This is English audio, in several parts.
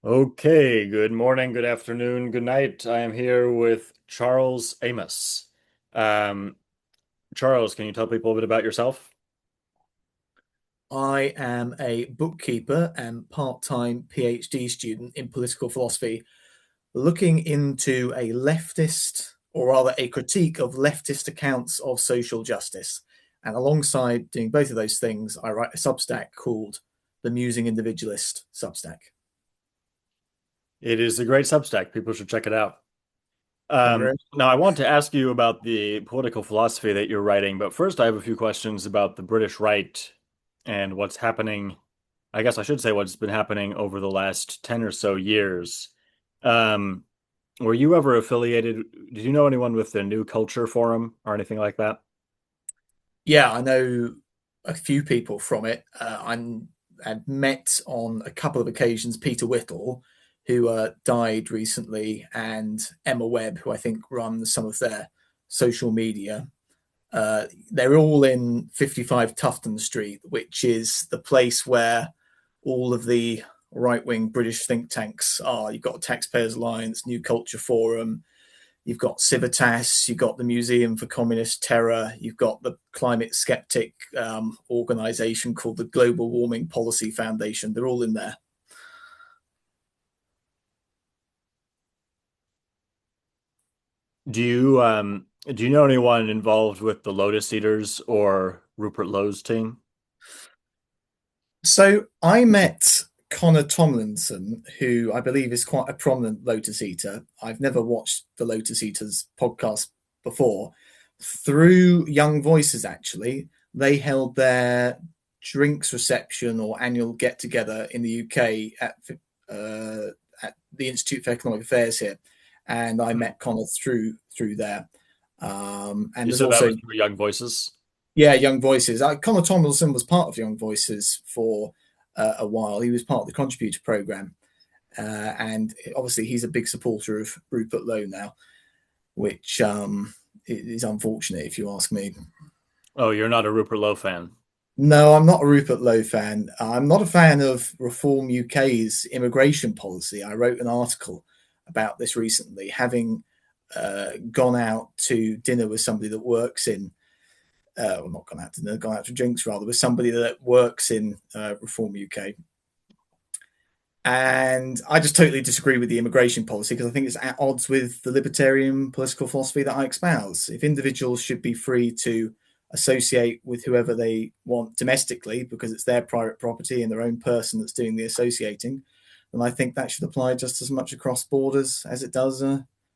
Okay, good morning, good afternoon, good night. I am here with Charles Amos. Um, Charles, can you tell people a bit about yourself? I am a bookkeeper and part-time PhD student in political philosophy, looking into a leftist, or rather a critique of leftist accounts of social justice. And alongside doing both of those things, I write a Substack called the Musing Individualist Substack. It is a great Substack. People should check it out. Thank you very Now, I want to ask you about the political philosophy that you're writing, but first I have a few questions about the British right and what's happening. I guess I should say what's been happening over the last 10 or so years. Um, were you ever affiliated? Did you know anyone with the New Culture Forum or anything like that? Yeah, I know a few people from it. I've met on a couple of occasions Peter Whittle, who died recently, and Emma Webb, who I think runs some of their social media. They're all in 55 Tufton Street, which is the place where all of the right wing British think tanks are. You've got Taxpayers Alliance, New Culture Forum, you've got Civitas, you've got the Museum for Communist Terror, you've got the climate skeptic organization called the Global Warming Policy Foundation. They're all in there. Do you know anyone involved with the Lotus Eaters or Rupert Lowe's team? So I met Connor Tomlinson, who I believe is quite a prominent Lotus Eater. I've never watched the Lotus Eaters podcast before. Through Young Voices, actually, they held their drinks reception or annual get together in the UK uh, at the Institute for Economic Affairs here, and I met Connor through there. And You there's said that also was through Young Voices. yeah, Young Voices. Connor Tomlinson was part of Young Voices for a while. He was part of the contributor program, and obviously he's a big supporter of Rupert Lowe now, which is unfortunate if you ask me. Oh, you're not a Rupert Lowe fan. No, I'm not a Rupert Lowe fan. I'm not a fan of Reform UK's immigration policy. I wrote an article about this recently, having gone out to dinner with somebody that works in well, not gone out to dinner, gone out to drinks rather, with somebody that works in Reform UK. And I just totally disagree with the immigration policy because I think it's at odds with the libertarian political philosophy that I espouse. If individuals should be free to associate with whoever they want domestically because it's their private property and their own person that's doing the associating, then I think that should apply just as much across borders as it does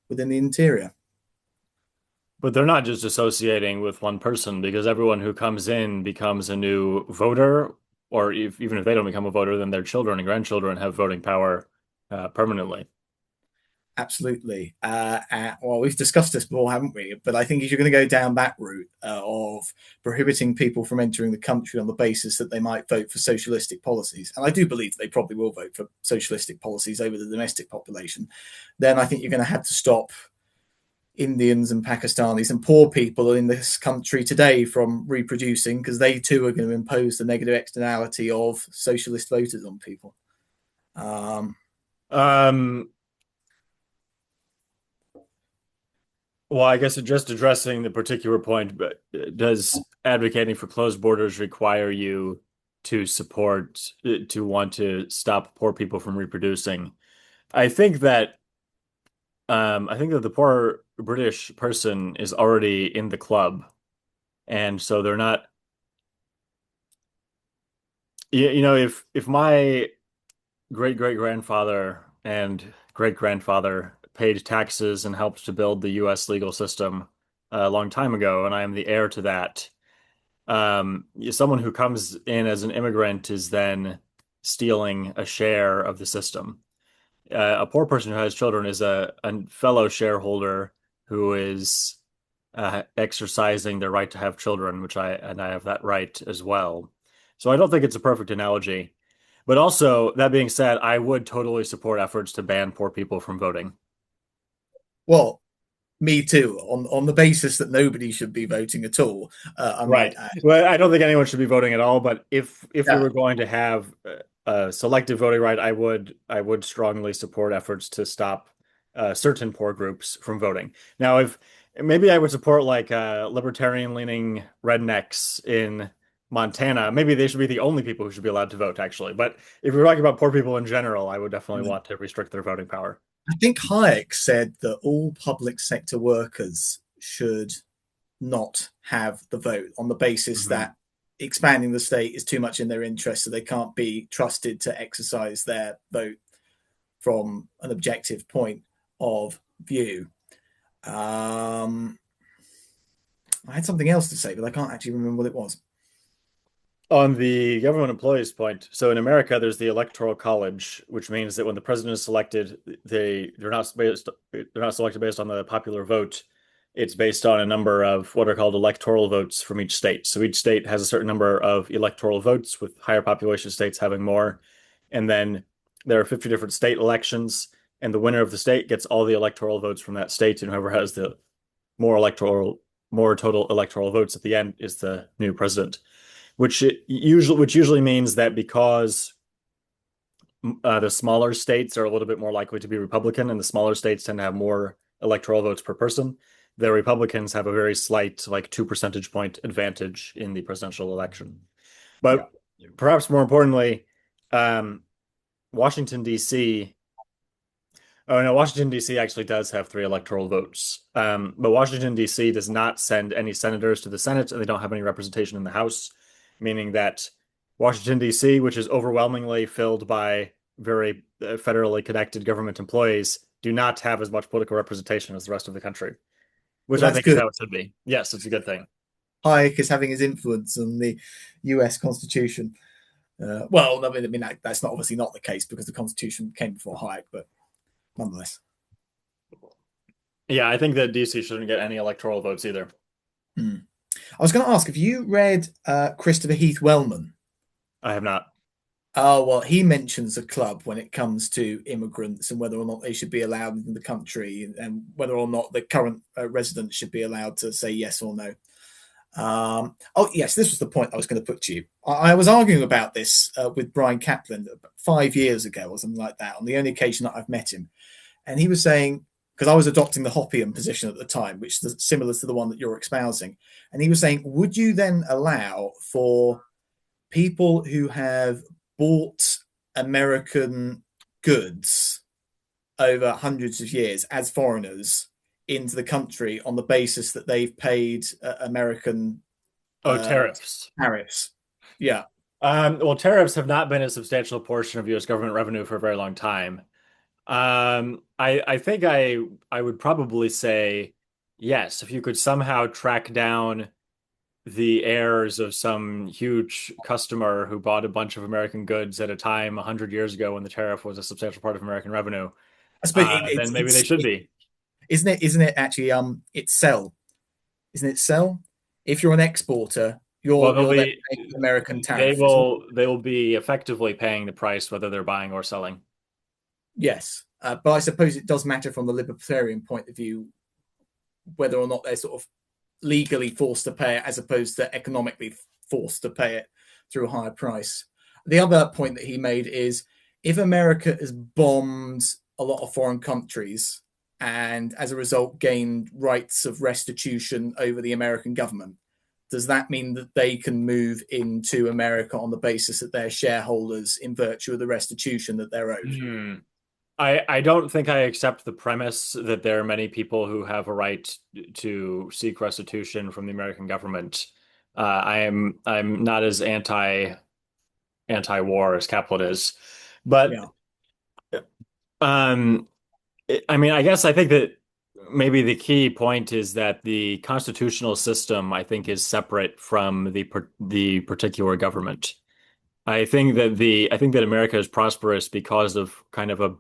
within the interior. But they're not just associating with one person because everyone who comes in becomes a new voter, or even if they don't become a voter, then their children and grandchildren have voting power permanently. Absolutely. Well, we've discussed this before, haven't we? But I think if you're going to go down that route of prohibiting people from entering the country on the basis that they might vote for socialistic policies, and I do believe they probably will vote for socialistic policies over the domestic population, then I think you're going to have to stop Indians and Pakistanis and poor people in this country today from reproducing because they too are going to impose the negative externality of socialist voters on people. Um, Um, well, I guess just addressing the particular point, but does advocating for closed borders require you to support, to want to stop poor people from reproducing? I think that I think that the poor British person is already in the club, and so they're not. If my great great grandfather and great grandfather paid taxes and helped to build the U.S. legal system a long time ago, and I am the heir to that, someone who comes in as an immigrant is then stealing a share of the system. A poor person who has children is a fellow shareholder who is exercising their right to have children, which I have that right as well. So I don't think it's a perfect analogy. But also, that being said, I would totally support efforts to ban poor people from voting. well, me too, on the basis that nobody should be voting at all. I might Right. add. Well, I don't think anyone should be voting at all, but if we Yeah, were going to have selective voting right, I would strongly support efforts to stop certain poor groups from voting. Now, if maybe I would support like libertarian-leaning rednecks in Montana, maybe they should be the only people who should be allowed to vote, actually. But if we're talking about poor people in general, I would definitely want to restrict their voting power. I think Hayek said that all public sector workers should not have the vote on the basis Mhm. that expanding the state is too much in their interest, so they can't be trusted to exercise their vote from an objective point of view. Um, I had something else to say, but I can't actually remember what it was. On the government employees point, so in America, there's the Electoral College, which means that when the president is selected, they're not selected based on the popular vote. It's based on a number of what are called electoral votes from each state. So each state has a certain number of electoral votes, with higher population states having more. And then there are 50 different state elections, and the winner of the state gets all the electoral votes from that state, and whoever has the more total electoral votes at the end is the new president, which usually means that because the smaller states are a little bit more likely to be Republican, and the smaller states tend to have more electoral votes per person, the Republicans have a very slight, like 2 percentage point advantage in the presidential election. Yeah, But perhaps more importantly, um, Washington, D.C. Oh no, Washington, D.C. actually does have three electoral votes. But Washington, D.C. does not send any senators to the Senate, and they don't have any representation in the House, meaning that Washington, D.C., which is overwhelmingly filled by very federally connected government employees, do not have as much political representation as the rest of the country, which well, I that's think is good. how it should be. Yes, it's a good thing. Hayek is having his influence on the U.S. Constitution. Well, I mean that's not obviously not the case because the Constitution came before Hayek, but nonetheless. Yeah, I think that DC shouldn't get any electoral votes either. Hmm. I was going to ask, have you read Christopher Heath Wellman? I have not. Oh, well, he mentions a club when it comes to immigrants and whether or not they should be allowed in the country and whether or not the current residents should be allowed to say yes or no. Oh, yes, this was the point I was going to put to you. I was arguing about this with Brian Kaplan 5 years ago or something like that on the only occasion that I've met him. And he was saying, because I was adopting the Hoppian position at the time, which is similar to the one that you're espousing. And he was saying, would you then allow for people who have bought American goods over hundreds of years as foreigners into the country on the basis that they've paid American Oh, uh, tariffs. tariffs? Yeah, Well, tariffs have not been a substantial portion of U.S. government revenue for a very long time. I think I would probably say yes, if you could somehow track down the heirs of some huge customer who bought a bunch of American goods at a time 100 years ago when the tariff was a substantial part of American revenue, I suppose then maybe they should be. isn't it actually it's sell, isn't it sell? If you're an exporter, Well, they'll you're then be paying the American they tariff, isn't it? will they will be effectively paying the price whether they're buying or selling. Yes, but I suppose it does matter from the libertarian point of view whether or not they're sort of legally forced to pay it as opposed to economically forced to pay it through a higher price. The other point that he made is if America has bombed a lot of foreign countries and as a result gained rights of restitution over the American government, does that mean that they can move into America on the basis that they're shareholders in virtue of the restitution that they're owed? Hmm. I don't think I accept the premise that there are many people who have a right to seek restitution from the American government. I'm not as anti-war as Kaplan is, but Yeah. um, I mean, I guess I think that maybe the key point is that the constitutional system, I think, is separate from the particular government. I think that America is prosperous because of kind of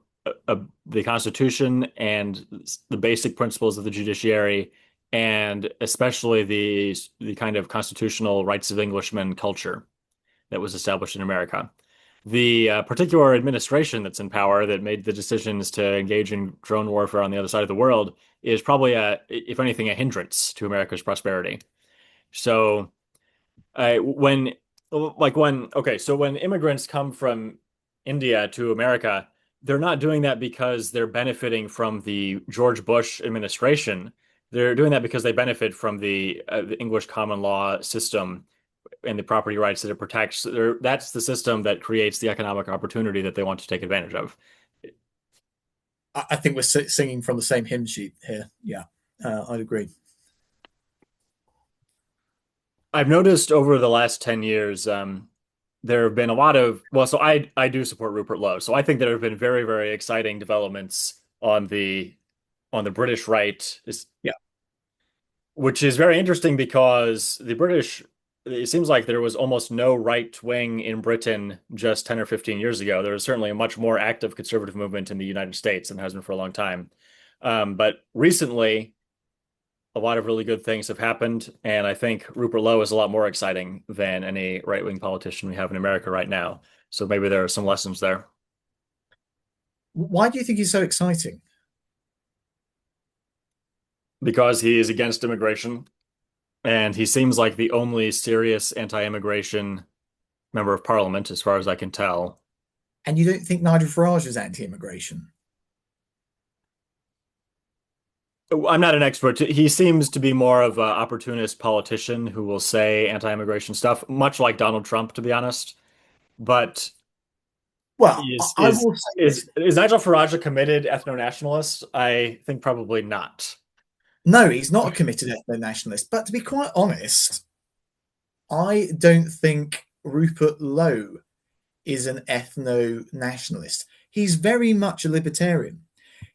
the Constitution and the basic principles of the judiciary, and especially the kind of constitutional rights of Englishmen culture that was established in America. The particular administration that's in power that made the decisions to engage in drone warfare on the other side of the world is probably if anything, a hindrance to America's prosperity. So when okay, so when immigrants come from India to America, they're not doing that because they're benefiting from the George Bush administration. They're doing that because they benefit from the English common law system and the property rights that it protects. That's the system that creates the economic opportunity that they want to take advantage of. I think we're singing from the same hymn sheet here. Yeah, I'd agree. I've noticed over the last 10 years, there have been a lot of, well, so I do support Rupert Lowe. So I think there have been very, very exciting developments on the British right, Yeah. which is very interesting because the British, it seems like there was almost no right wing in Britain just 10 or 15 years ago. There was certainly a much more active conservative movement in the United States than has been for a long time. But recently, a lot of really good things have happened, and I think Rupert Lowe is a lot more exciting than any right-wing politician we have in America right now. So maybe there are some lessons there Why do you think he's so exciting? because he is against immigration, and he seems like the only serious anti-immigration member of parliament, as far as I can tell. And you don't think Nigel Farage is anti-immigration? I'm not an expert. He seems to be more of an opportunist politician who will say anti-immigration stuff, much like Donald Trump, to be honest. But Well, is I is will say is this. is Nigel Farage a committed ethno-nationalist? I think probably not. No, he's not a committed ethno-nationalist. But to be quite honest, I don't think Rupert Lowe is an ethno-nationalist. He's very much a libertarian.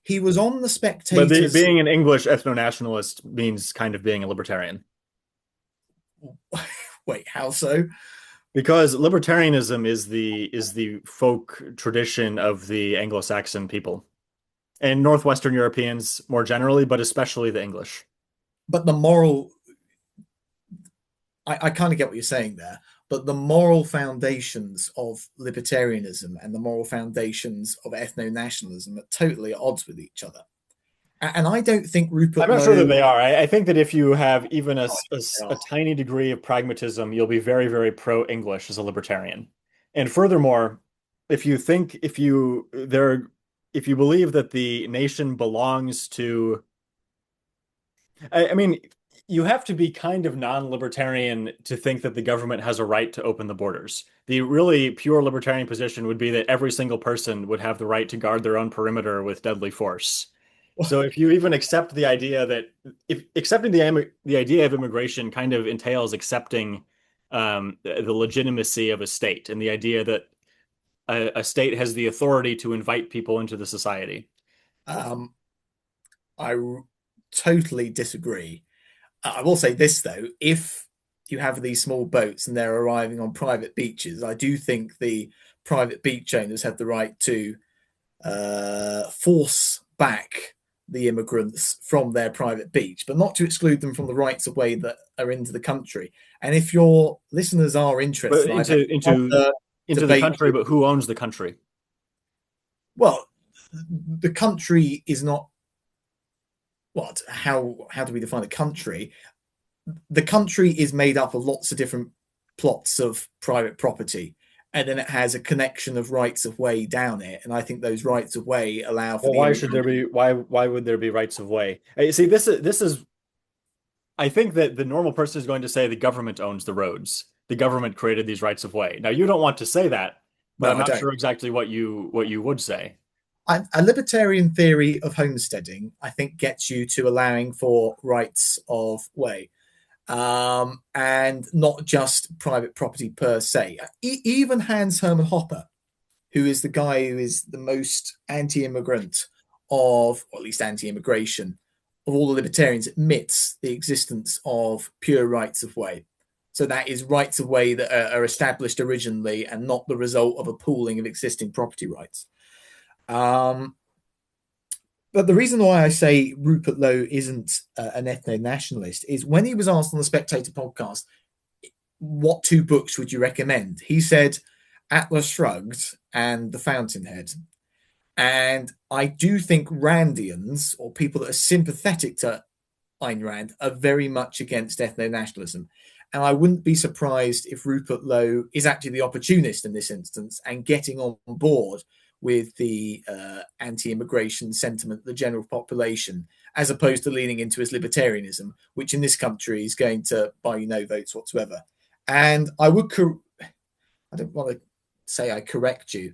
He was on the But Spectator's. being an English ethno-nationalist means kind of being a libertarian. Wait, how so? Because libertarianism is the folk tradition of the Anglo-Saxon people and Northwestern Europeans more generally, but especially the English. But the moral, I kind of get what you're saying there, but the moral foundations of libertarianism and the moral foundations of ethno nationalism are totally at odds with each other. And I don't think I'm Rupert not sure that Lowe. they are. I think that if you have even Oh, they a are. tiny degree of pragmatism, you'll be very, very pro-English as a libertarian. And furthermore, if you think if you believe that the nation belongs to I mean, you have to be kind of non-libertarian to think that the government has a right to open the borders. The really pure libertarian position would be that every single person would have the right to guard their own perimeter with deadly force. So if you even accept the idea that if accepting the idea of immigration kind of entails accepting the legitimacy of a state and the idea that a state has the authority to invite people into the society. Um, I totally disagree. I will say this though: if you have these small boats and they're arriving on private beaches, I do think the private beach owners have the right to force back the immigrants from their private beach, but not to exclude them from the rights of way that are into the country. And if your listeners are But interested, I've had a into the debate country, with, but who owns the country? well, the country is not what? How do we define a country? The country is made up of lots of different plots of private property, and then it has a connection of rights of way down it. And I think those rights of way allow for Well, the why should immigrant. there be why would there be rights of way? See, this is I think that the normal person is going to say the government owns the roads. The government created these rights of way. Now, you don't want to say that, but No, I'm I not don't. sure exactly what you would say. A libertarian theory of homesteading, I think, gets you to allowing for rights of way, and not just private property per se. Even Hans Hermann Hoppe, who is the guy who is the most anti-immigrant of, or at least anti-immigration of all the libertarians, admits the existence of pure rights of way. So that is rights of way that are established originally and not the result of a pooling of existing property rights. Um, but the reason why I say Rupert Lowe isn't an ethno nationalist is when he was asked on the Spectator podcast, what two books would you recommend? He said Atlas Shrugged and The Fountainhead. And I do think Randians, or people that are sympathetic to Ayn Rand, are very much against ethno nationalism. And I wouldn't be surprised if Rupert Lowe is actually the opportunist in this instance and getting on board with the anti-immigration sentiment of the general population, as opposed to leaning into his libertarianism, which in this country is going to buy you no votes whatsoever. And I don't want to say I correct you.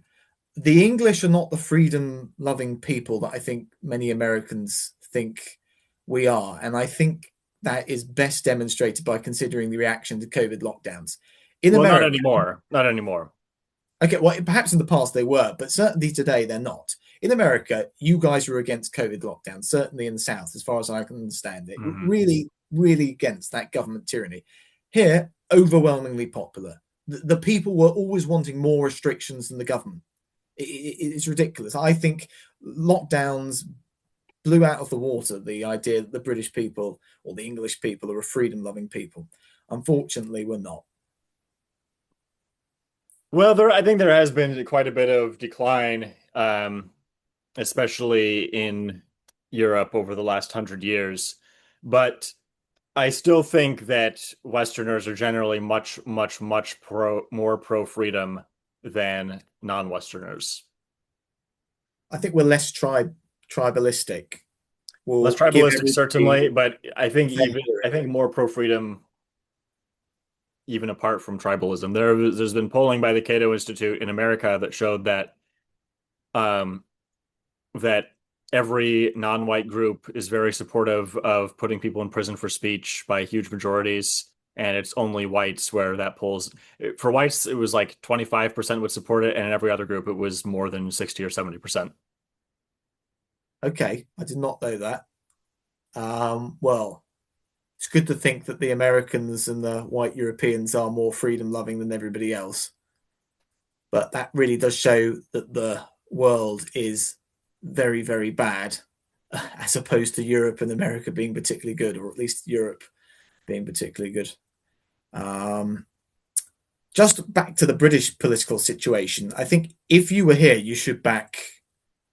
The English are not the freedom-loving people that I think many Americans think we are. And I think that is best demonstrated by considering the reaction to COVID lockdowns. In Well, not America, anymore. Not anymore. okay, well, perhaps in the past they were, but certainly today they're not. In America, you guys were against COVID lockdown, certainly in the South, as far as I can understand it. Hmm. Really, really against that government tyranny. Here, overwhelmingly popular. The people were always wanting more restrictions than the government. It's ridiculous. I think lockdowns blew out of the water the idea that the British people or the English people are a freedom-loving people. Unfortunately, we're not. Well, I think there has been quite a bit of decline, especially in Europe over the last 100 years. But I still think that Westerners are generally much, much, much more pro freedom than non-Westerners. I think we're less tribalistic. Less We'll give tribalistic, everybody certainly, but fair hearing. I think more pro freedom, even apart from tribalism. There's been polling by the Cato Institute in America that showed um, that every non-white group is very supportive of putting people in prison for speech by huge majorities, and it's only whites where that polls. For whites, it was like 25% would support it, and in every other group, it was more than 60 or 70%. Okay, I did not know that. Well, it's good to think that the Americans and the white Europeans are more freedom loving than everybody else. But that really does show that the world is very, very bad, as opposed to Europe and America being particularly good, or at least Europe being particularly good. Um, just back to the British political situation, I think if you were here, you should back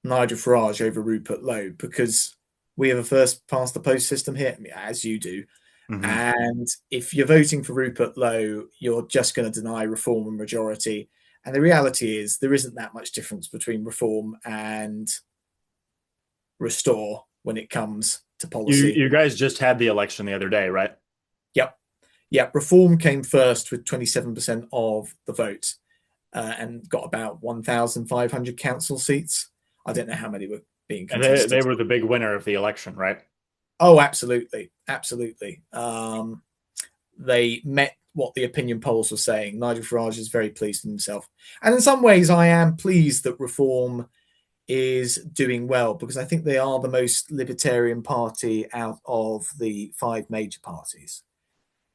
Nigel Farage over Rupert Lowe because we have a first past the post system here, as you do. Hmm. And if you're voting for Rupert Lowe, you're just going to deny reform and majority. And the reality is, there isn't that much difference between reform and restore when it comes to policy. You guys just had the election the other day, right? Yep. Yep. Reform came first with 27% of the vote and got about 1,500 council seats. I don't know how many were being And contested. they were the big winner of the election, right? Oh, absolutely. Absolutely. They met what the opinion polls were saying. Nigel Farage is very pleased with himself. And in some ways, I am pleased that Reform is doing well because I think they are the most libertarian party out of the five major parties.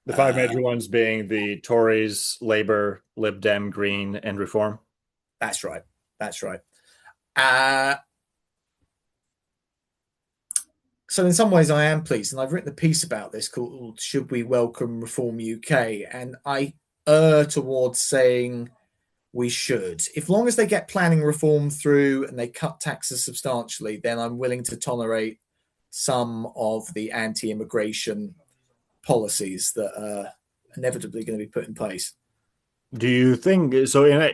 The five major ones being the Tories, Labour, Lib Dem, Green, and Reform. That's right. That's right. Uh, so in some ways I am pleased, and I've written a piece about this called "Should We Welcome Reform UK?" And I err towards saying we should. If long as they get planning reform through and they cut taxes substantially, then I'm willing to tolerate some of the anti-immigration policies that are inevitably going to be put in place. Do you think so?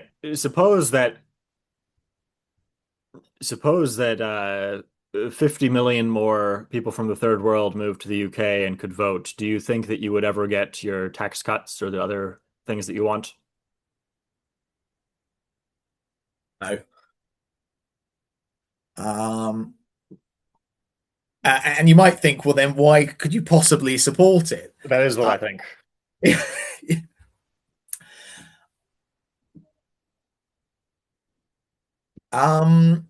Suppose that 50 million more people from the third world moved to the UK and could vote. Do you think that you would ever get your tax cuts or the other things that you want? No. Um, and you might think, well, then why could you possibly support it? That is what I think. um,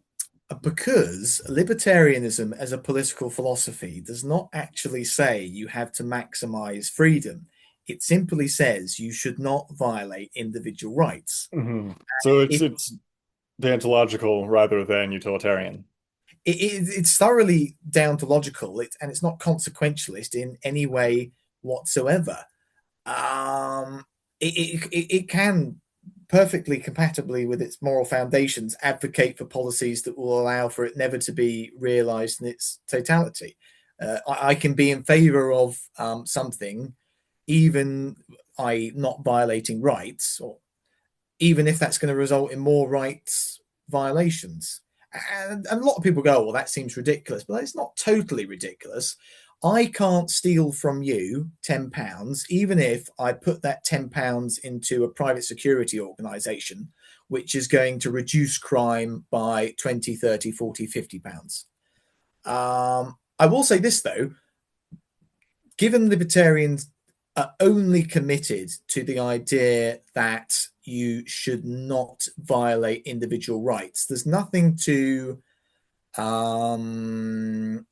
because libertarianism as a political philosophy does not actually say you have to maximize freedom. It simply says you should not violate individual rights. Hmm. So It, it's deontological rather than utilitarian. it's thoroughly deontological, and it's not consequentialist in any way whatsoever. It can perfectly compatibly with its moral foundations advocate for policies that will allow for it never to be realized in its totality. I can be in favor of something even not violating rights, or even if that's going to result in more rights violations. And a lot of people go, well, that seems ridiculous, but it's not totally ridiculous. I can't steal from you £10, even if I put that £10 into a private security organization, which is going to reduce crime by 20, 30, 40, £50. I will say this, though, given libertarians are only committed to the idea that you should not violate individual rights, there's nothing to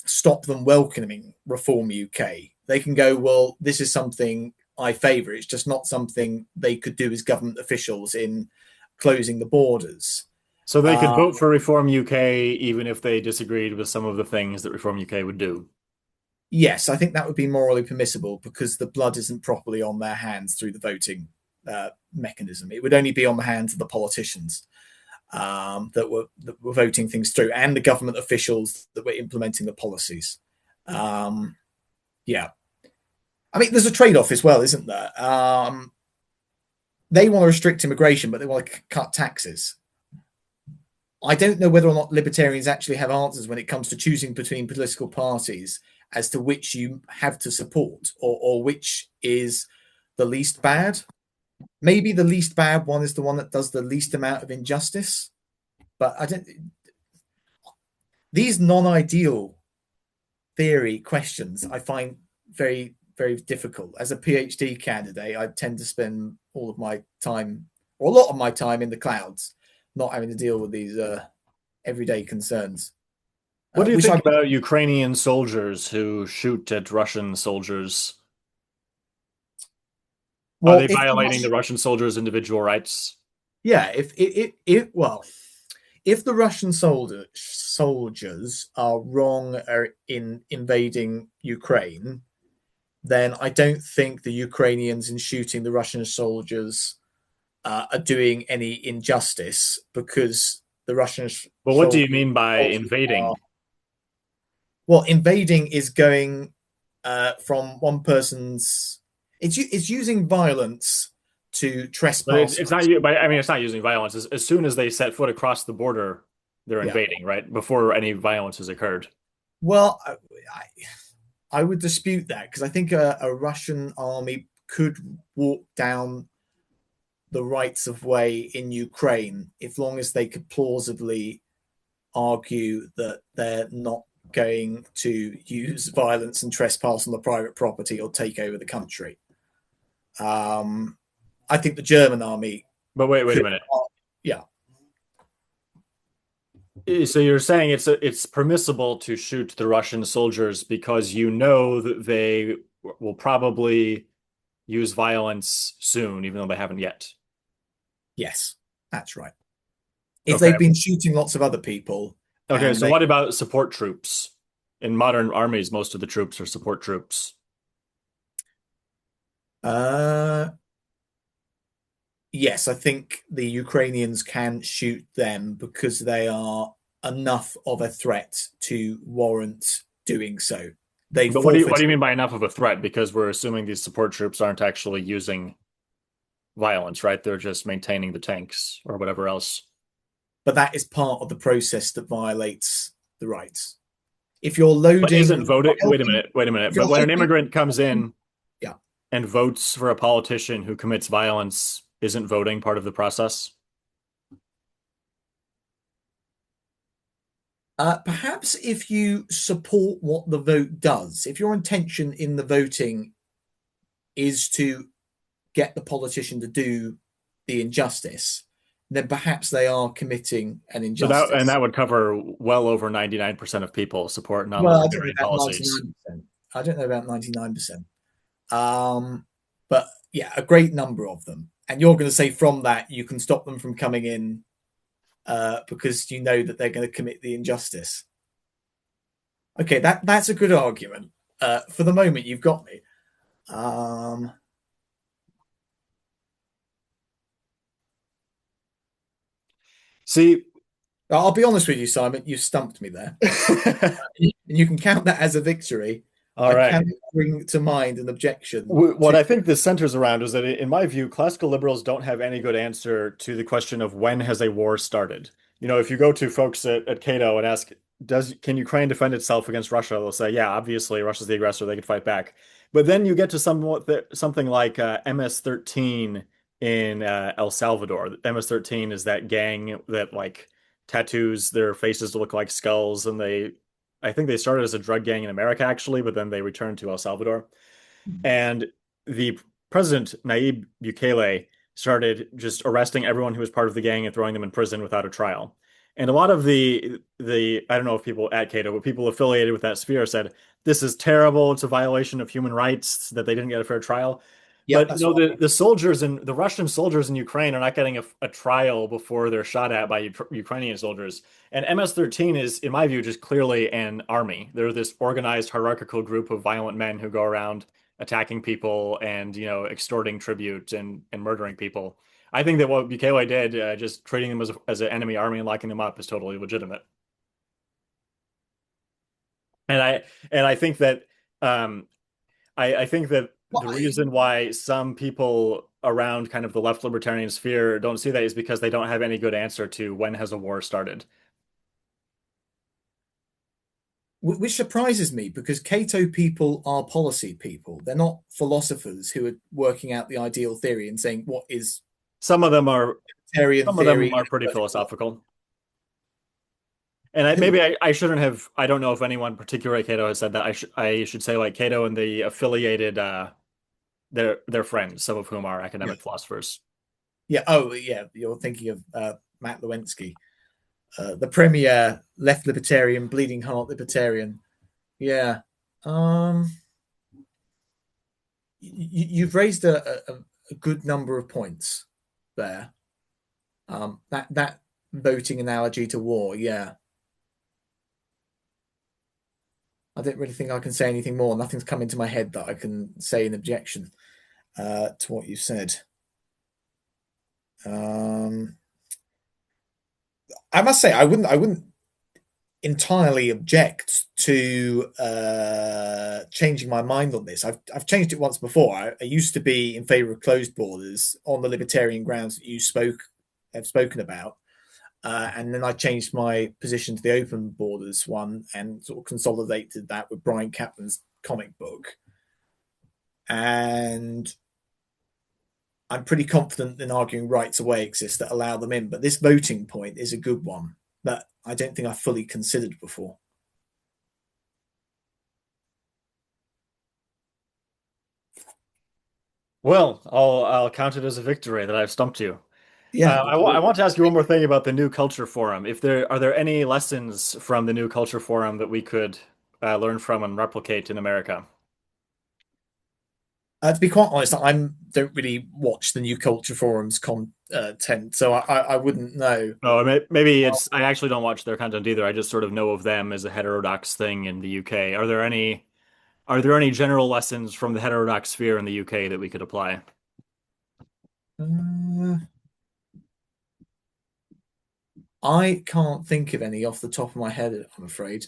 stop them welcoming Reform UK. They can go, well, this is something I favour. It's just not something they could do as government officials in closing the borders. So they could vote for Reform UK even if they disagreed with some of the things that Reform UK would do. Yes, I think that would be morally permissible because the blood isn't properly on their hands through the voting mechanism. It would only be on the hands of the politicians that were voting things through, and the government officials that were implementing the policies. Yeah, I mean, there's a trade-off as well, isn't there? They want to restrict immigration, but they want to cut taxes. I don't know whether or not libertarians actually have answers when it comes to choosing between political parties as to which you have to support, or which is the least bad. Maybe the least bad one is the one that does the least amount of injustice. But I don't. These non-ideal theory questions I find very, very difficult. As a PhD candidate, I tend to spend all of my time, or a lot of my time, in the clouds, not having to deal with these everyday concerns. What do you think about Ukrainian soldiers who shoot at Russian soldiers? Are Well, they violating the Russian soldiers' individual rights? Yeah, if the Russian soldiers are wrong in invading Ukraine, then I don't think the Ukrainians in shooting the Russian soldiers are doing any injustice, because the Russian Well, what do you mean by invading? Well, invading is going from one person's. It's using violence to But trespass. it's not. I mean, it's not using violence. As soon as they set foot across the border, they're Yeah. invading, right? Before any violence has occurred. Well, I would dispute that, because I think a Russian army could walk down the rights of way in Ukraine, if long as they could plausibly argue that they're not going to use violence and trespass on the private property or take over the country. I think the German army. But wait a minute. Yeah. So you're saying it's permissible to shoot the Russian soldiers because you know that they will probably use violence soon, even though they haven't yet. Yes, that's right. If they've been shooting lots of other people. Okay, so what about support troops? In modern armies, most of the troops are support troops. Yes, I think the Ukrainians can shoot them because they are enough of a threat to warrant doing so. But what do you mean by enough of a threat? Because we're assuming these support troops aren't actually using violence, right? They're just maintaining the tanks or whatever else. But that is part of the process that violates the rights. If you're loading, but isn't voting? Wait a minute. But when an immigrant comes in, yeah, and votes for a politician who commits violence, isn't voting part of the process? Perhaps if you support what the vote does, if your intention in the voting is to get the politician to do the injustice, then perhaps they are committing an injustice. So that would cover well over 99% of people support non-libertarian policies. I don't know about 99%. But yeah, a great number of them. And you're going to say from that you can stop them from coming in because you know that they're going to commit the injustice. Okay, that's a good argument. For the moment, you've got me. See, I'll be honest with you, Simon. You stumped me there. You can count that as a victory. All I right. cannot bring to mind an objection What to. I think this centers around is that, in my view, classical liberals don't have any good answer to the question of when has a war started. If you go to folks at Cato and ask, can Ukraine defend itself against Russia? They'll say, yeah, obviously Russia's the aggressor, they could fight back. But then you get to something like MS-13 in El Salvador. MS-13 is that gang that like tattoos their faces to look like skulls, and I think they started as a drug gang in America actually, but then they returned to El Salvador. And the president, Nayib Bukele, started just arresting everyone who was part of the gang and throwing them in prison without a trial. And a lot of the I don't know if people at Cato, but people affiliated with that sphere said, this is terrible. It's a violation of human rights that they didn't get a fair trial. Yep, But that's what. the soldiers and the Russian soldiers in Ukraine are not getting a trial before they're shot at by Ukrainian soldiers. And MS-13 is, in my view, just clearly an army. They're this organized hierarchical group of violent men who go around attacking people and extorting tribute and murdering people. I think that what Bukele did, just treating them as an enemy army and locking them up, is totally legitimate. And I think that um, I think that Well, the reason why some people around kind of the left libertarian sphere don't see that is because they don't have any good answer to when has a war started. which surprises me because Cato people are policy people. They're not philosophers who are working out the ideal theory and saying what is Some of them are libertarian some of them theory. are pretty philosophical. And I shouldn't have. I don't know if anyone particular at Cato has said that. I should say like Cato and the affiliated their friends, some of whom are Yeah. academic philosophers. Yeah. Oh, yeah. You're thinking of Matt Lewinsky, the premier left libertarian, bleeding heart libertarian. Yeah. Um, you've raised a good number of points there. That voting analogy to war. Yeah. I don't really think I can say anything more. Nothing's come into my head that I can say in objection to what you said. Um, I must say, I wouldn't entirely object to changing my mind on this. I've changed it once before. I used to be in favour of closed borders on the libertarian grounds that you have spoken about, and then I changed my position to the open borders one and sort of consolidated that with Brian Kaplan's comic book. And I'm pretty confident in arguing rights away exist that allow them in. But this voting point is a good one that I don't think I fully considered before. Well, I'll count it as a victory that I've stumped you. Yeah, I want to ask you one more thing about the New Culture Forum. If there are there any lessons from the New Culture Forum that we could learn from and replicate in America? to be quite honest, I don't really watch the New Culture Forum's content, so I wouldn't know. Oh, maybe it's I actually don't watch their content either. I just sort of know of them as a heterodox thing in the UK. Are there any general lessons from the heterodox sphere in the UK that we could apply? Uh, I can't think of any off the top of my head, I'm afraid,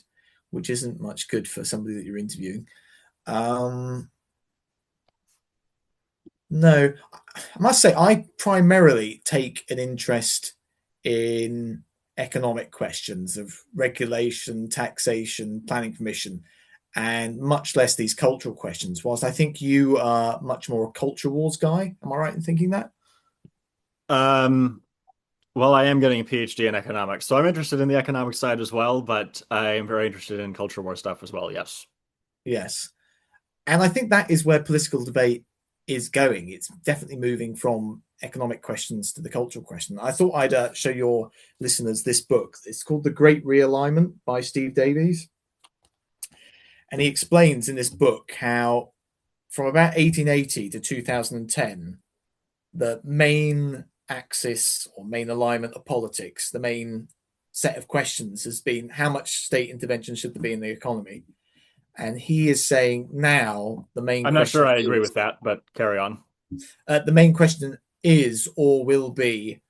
which isn't much good for somebody that you're interviewing. Um, no, I must say I primarily take an interest in economic questions of regulation, taxation, planning permission, and much less these cultural questions. Whilst I think you are much more a culture wars guy. Am I right in thinking that? Um, well, I am getting a PhD in economics, so I'm interested in the economic side as well, but I am very interested in culture war stuff as well, yes. Yes. And I think that is where political debate is going. It's definitely moving from economic questions to the cultural question. I thought I'd show your listeners this book. It's called The Great Realignment by Steve Davies. And he explains in this book how from about 1880 to 2010, the main axis or main alignment of politics, the main set of questions has been how much state intervention should there be in the economy? And he is saying now the main I'm not sure question I agree is with that, but carry on. the main question is or will be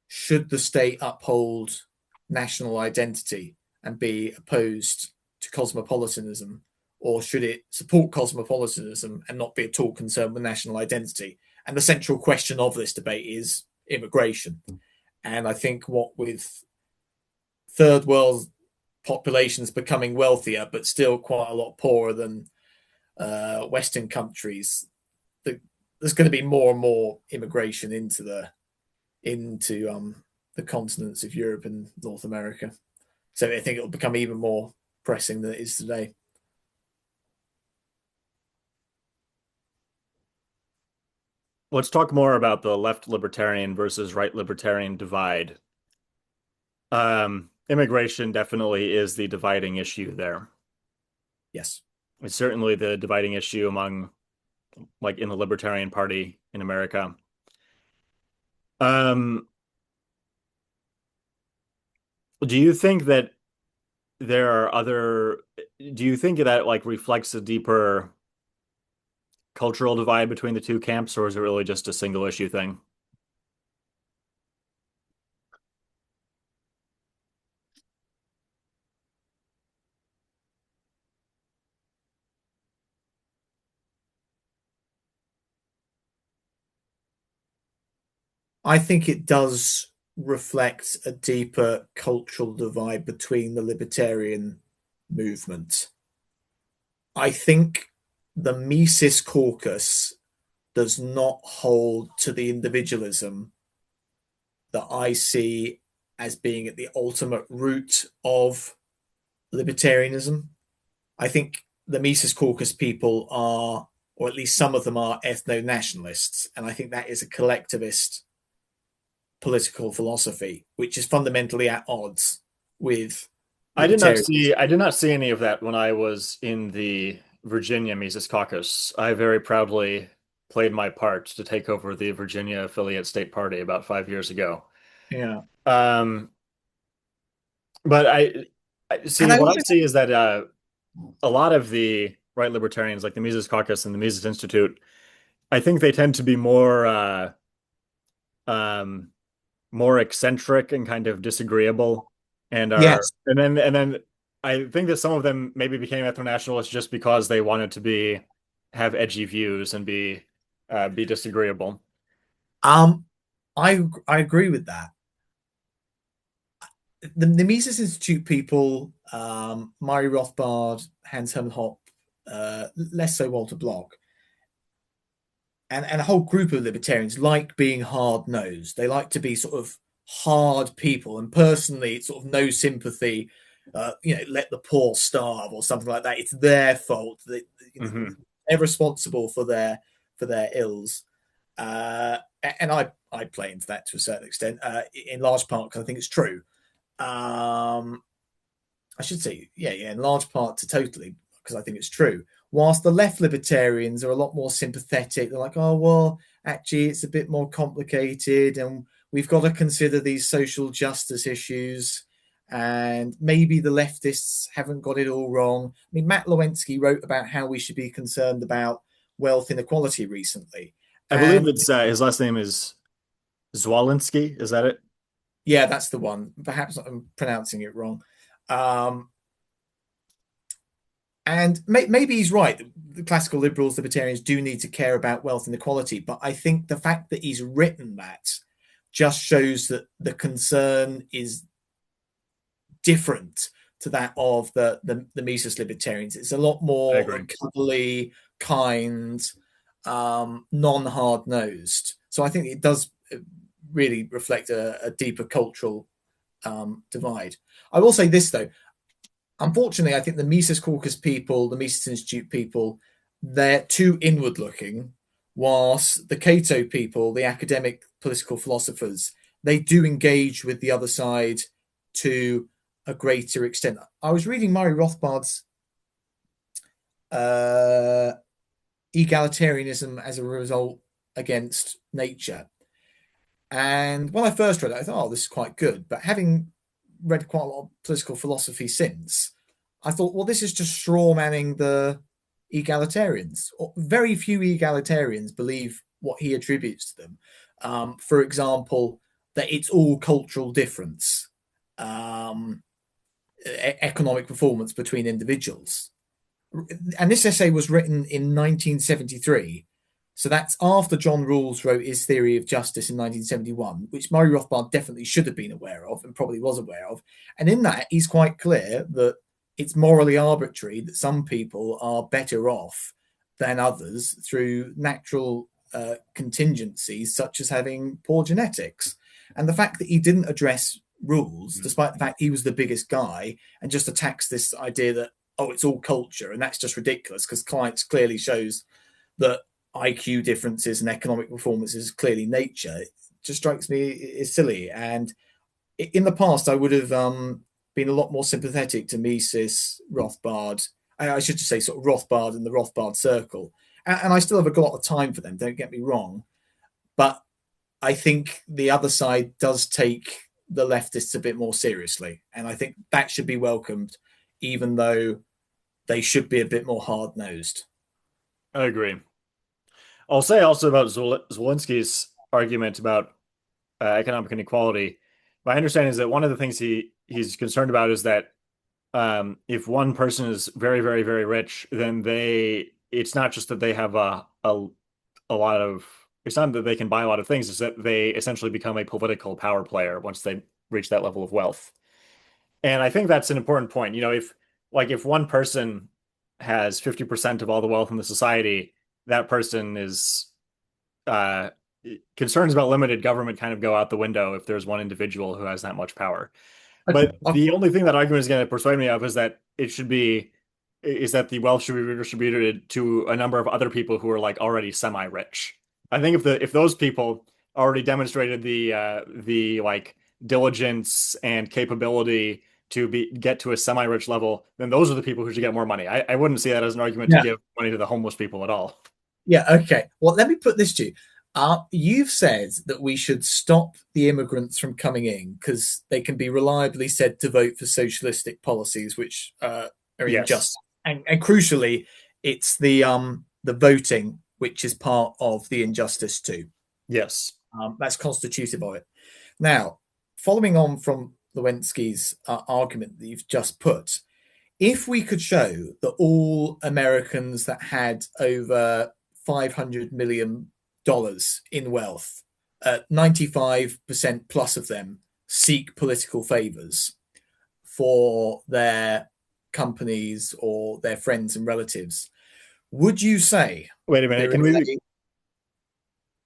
should the state uphold national identity and be opposed to cosmopolitanism, or should it support cosmopolitanism and not be at all concerned with national identity? And the central question of this debate is immigration. And I think what with third world populations becoming wealthier, but still quite a lot poorer than Western countries, there's going to be more and more immigration into the continents of Europe and North America. So I think it'll become even more pressing than it is today. Let's talk more about the left libertarian versus right libertarian divide. Immigration definitely is the dividing issue there. Yes. It's certainly the dividing issue among, like, in the Libertarian Party in America. Um, do you think that there are other, do you think that like reflects a deeper cultural divide between the two camps, or is it really just a single issue thing? I think it does reflect a deeper cultural divide between the libertarian movement. I think the Mises caucus does not hold to the individualism that I see as being at the ultimate root of libertarianism. I think the Mises caucus people are, or at least some of them are, ethno nationalists. And I think that is a collectivist political philosophy, which is fundamentally at odds with libertarianism. I did not see any of that when I was in the Virginia Mises Caucus. I very proudly played my part to take over the Virginia affiliate state party about 5 years ago. Yeah. Um, but I And see I what I also, see is that a lot of the right libertarians, like the Mises Caucus and the Mises Institute, I think they tend to be um, more eccentric and kind of disagreeable, yes, and then I think that some of them maybe became ethno-nationalists just because they wanted to have edgy views and be disagreeable. um, I agree with that. The Mises Institute people, Murray Rothbard, Hans Hermann Hoppe, less so Walter Block, and a whole group of libertarians like being hard nosed. They like to be sort of hard people, and personally, it's sort of no sympathy. Let the poor starve or something like that. It's their fault. Hmm. They're responsible for their ills. And I play into that to a certain extent, in large part because I think it's true. Um, I should say, yeah, in large part to totally because I think it's true. Whilst the left libertarians are a lot more sympathetic, they're like, oh well, actually, it's a bit more complicated, and we've got to consider these social justice issues. And maybe the leftists haven't got it all wrong. I mean, Matt Lewinsky wrote about how we should be concerned about wealth inequality recently. I believe And it's his last name is Zwolinski. Is that it? yeah, that's the one. Perhaps I'm pronouncing it wrong. Um, And maybe he's right. The classical liberals, libertarians do need to care about wealth inequality. But I think the fact that he's written that just shows that the concern is different to that of the Mises libertarians. It's a lot I more agree. cuddly, kind, non-hard nosed. So I think it does really reflect a deeper cultural divide. I will say this though. Unfortunately, I think the Mises Caucus people, the Mises Institute people, they're too inward looking, whilst the Cato people, the academic political philosophers, they do engage with the other side to a greater extent. I was reading Murray Rothbard's uh, egalitarianism as a result against nature. And when I first read it, I thought, oh, this is quite good. But having read quite a lot of political philosophy since, I thought, well, this is just straw manning the egalitarians. Very few egalitarians believe what he attributes to them. For example, that it's all cultural difference, economic performance between individuals. And this essay was written in 1973. So that's after John Rawls wrote his theory of justice in 1971, which Murray Rothbard definitely should have been aware of and probably was aware of. And in that, he's quite clear that it's morally arbitrary that some people are better off than others through natural contingencies, such as having poor genetics. And the fact that he didn't address rules, despite the fact he was the biggest guy, and just attacks this idea that, oh, it's all culture, and that's just ridiculous because clients clearly shows that IQ differences and economic performance is clearly nature. It just strikes me as silly. And in the past, I would have been a lot more sympathetic to Mises, Rothbard. I should just say sort of Rothbard and the Rothbard circle. And I still have a lot of time for them, don't get me wrong. But I think the other side does take the leftists a bit more seriously. And I think that should be welcomed, even though they should be a bit more hard nosed. I agree. I'll say also about Zelensky's argument about economic inequality. My understanding is that one of the things he's concerned about is that if one person is very, very, very rich, then it's not just that they have a lot of it's not that they can buy a lot of things, it's that they essentially become a political power player once they reach that level of wealth. And I think that's an important point. If one person has 50% of all the wealth in the society, that person is uh concerns about limited government kind of go out the window if there's one individual who has that much power. Okay. But the only thing that argument is going to persuade me of is that the wealth should be redistributed to a number of other people who are like already semi-rich. I think if those people already demonstrated the like diligence and capability to get to a semi-rich level, then those are the people who should get more money. I wouldn't see that as an argument to Yeah. give money to the homeless people at all. Yeah. Okay. Well, let me put this to you. You've said that we should stop the immigrants from coming in because they can be reliably said to vote for socialistic policies, which are Yes. unjust. And crucially, it's the voting which is part of the injustice too. Yes. That's constitutive of it. Now, following on from Lewinsky's argument that you've just put, if we could show that all Americans that had over $500 million in wealth, 95% plus of them seek political favors for their companies or their friends and relatives, would you say Wait a minute. there Can is we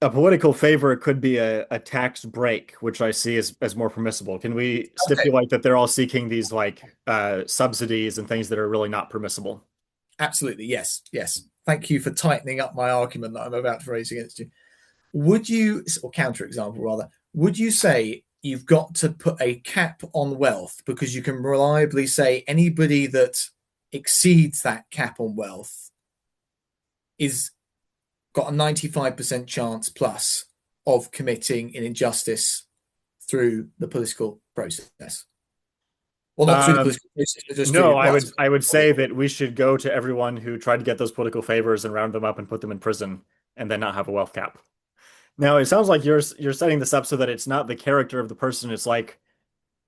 A political favor could be a tax break, which I see as more permissible. Can we okay? stipulate that they're all seeking these like subsidies and things that are really not permissible? Absolutely, yes, yes. Thank you for tightening up my argument that I'm about to raise against you. Would you, or counter example rather, would you say you've got to put a cap on wealth because you can reliably say anybody that exceeds that cap on wealth is got a 95% chance plus of committing an injustice through the political process? Well, not through the Um, political process, but just no, through, well, I would say that we should go to everyone who tried to get those political favors and round them up and put them in prison and then not have a wealth cap. Now, it sounds like you're setting this up so that it's not the character of the person. It's like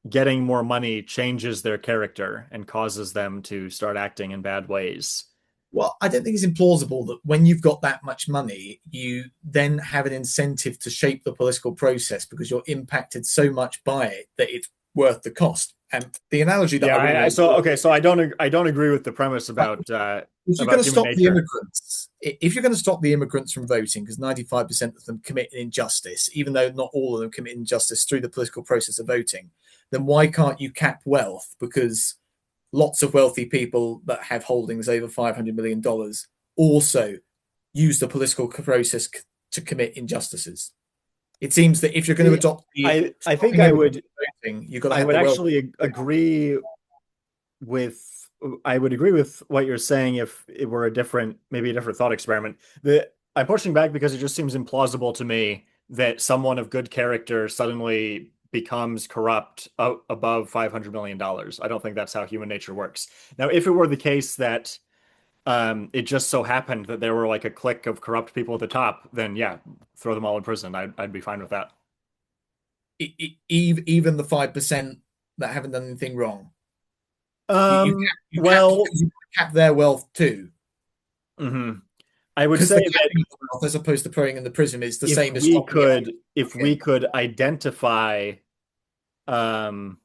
getting more money changes their character and causes them to start acting in bad ways. well, I don't think it's implausible that when you've got that much money, you then have an incentive to shape the political process because you're impacted so much by it that it's worth the cost. And the analogy that Yeah, I would always so okay, so I don't agree with the premise if you're going about to human stop the nature. immigrants, if you're going to stop the immigrants from voting, because 95% of them commit an injustice, even though not all of them commit injustice through the political process of voting, then why can't you cap wealth? Because lots of wealthy people that have holdings over $500 million also use the political process to commit injustices. It seems that if you're going to adopt the I think stopping immigrants voting, you've got to I have would the wealth. actually agree with I would agree with what you're saying if it were maybe a different thought experiment. I'm pushing back because it just seems implausible to me that someone of good character suddenly becomes corrupt above $500 million. I don't think that's how human nature works. Now, if it were the case that it just so happened that there were like a clique of corrupt people at the top, then yeah, throw them all in prison. I'd be fine with that. Even the 5% that haven't done anything wrong. You Um, you cap well, because you cap their wealth too? hmm I would Because say the that capping of the wealth, as opposed to putting in the prism, is the if same as we stopping it all could if we again. could um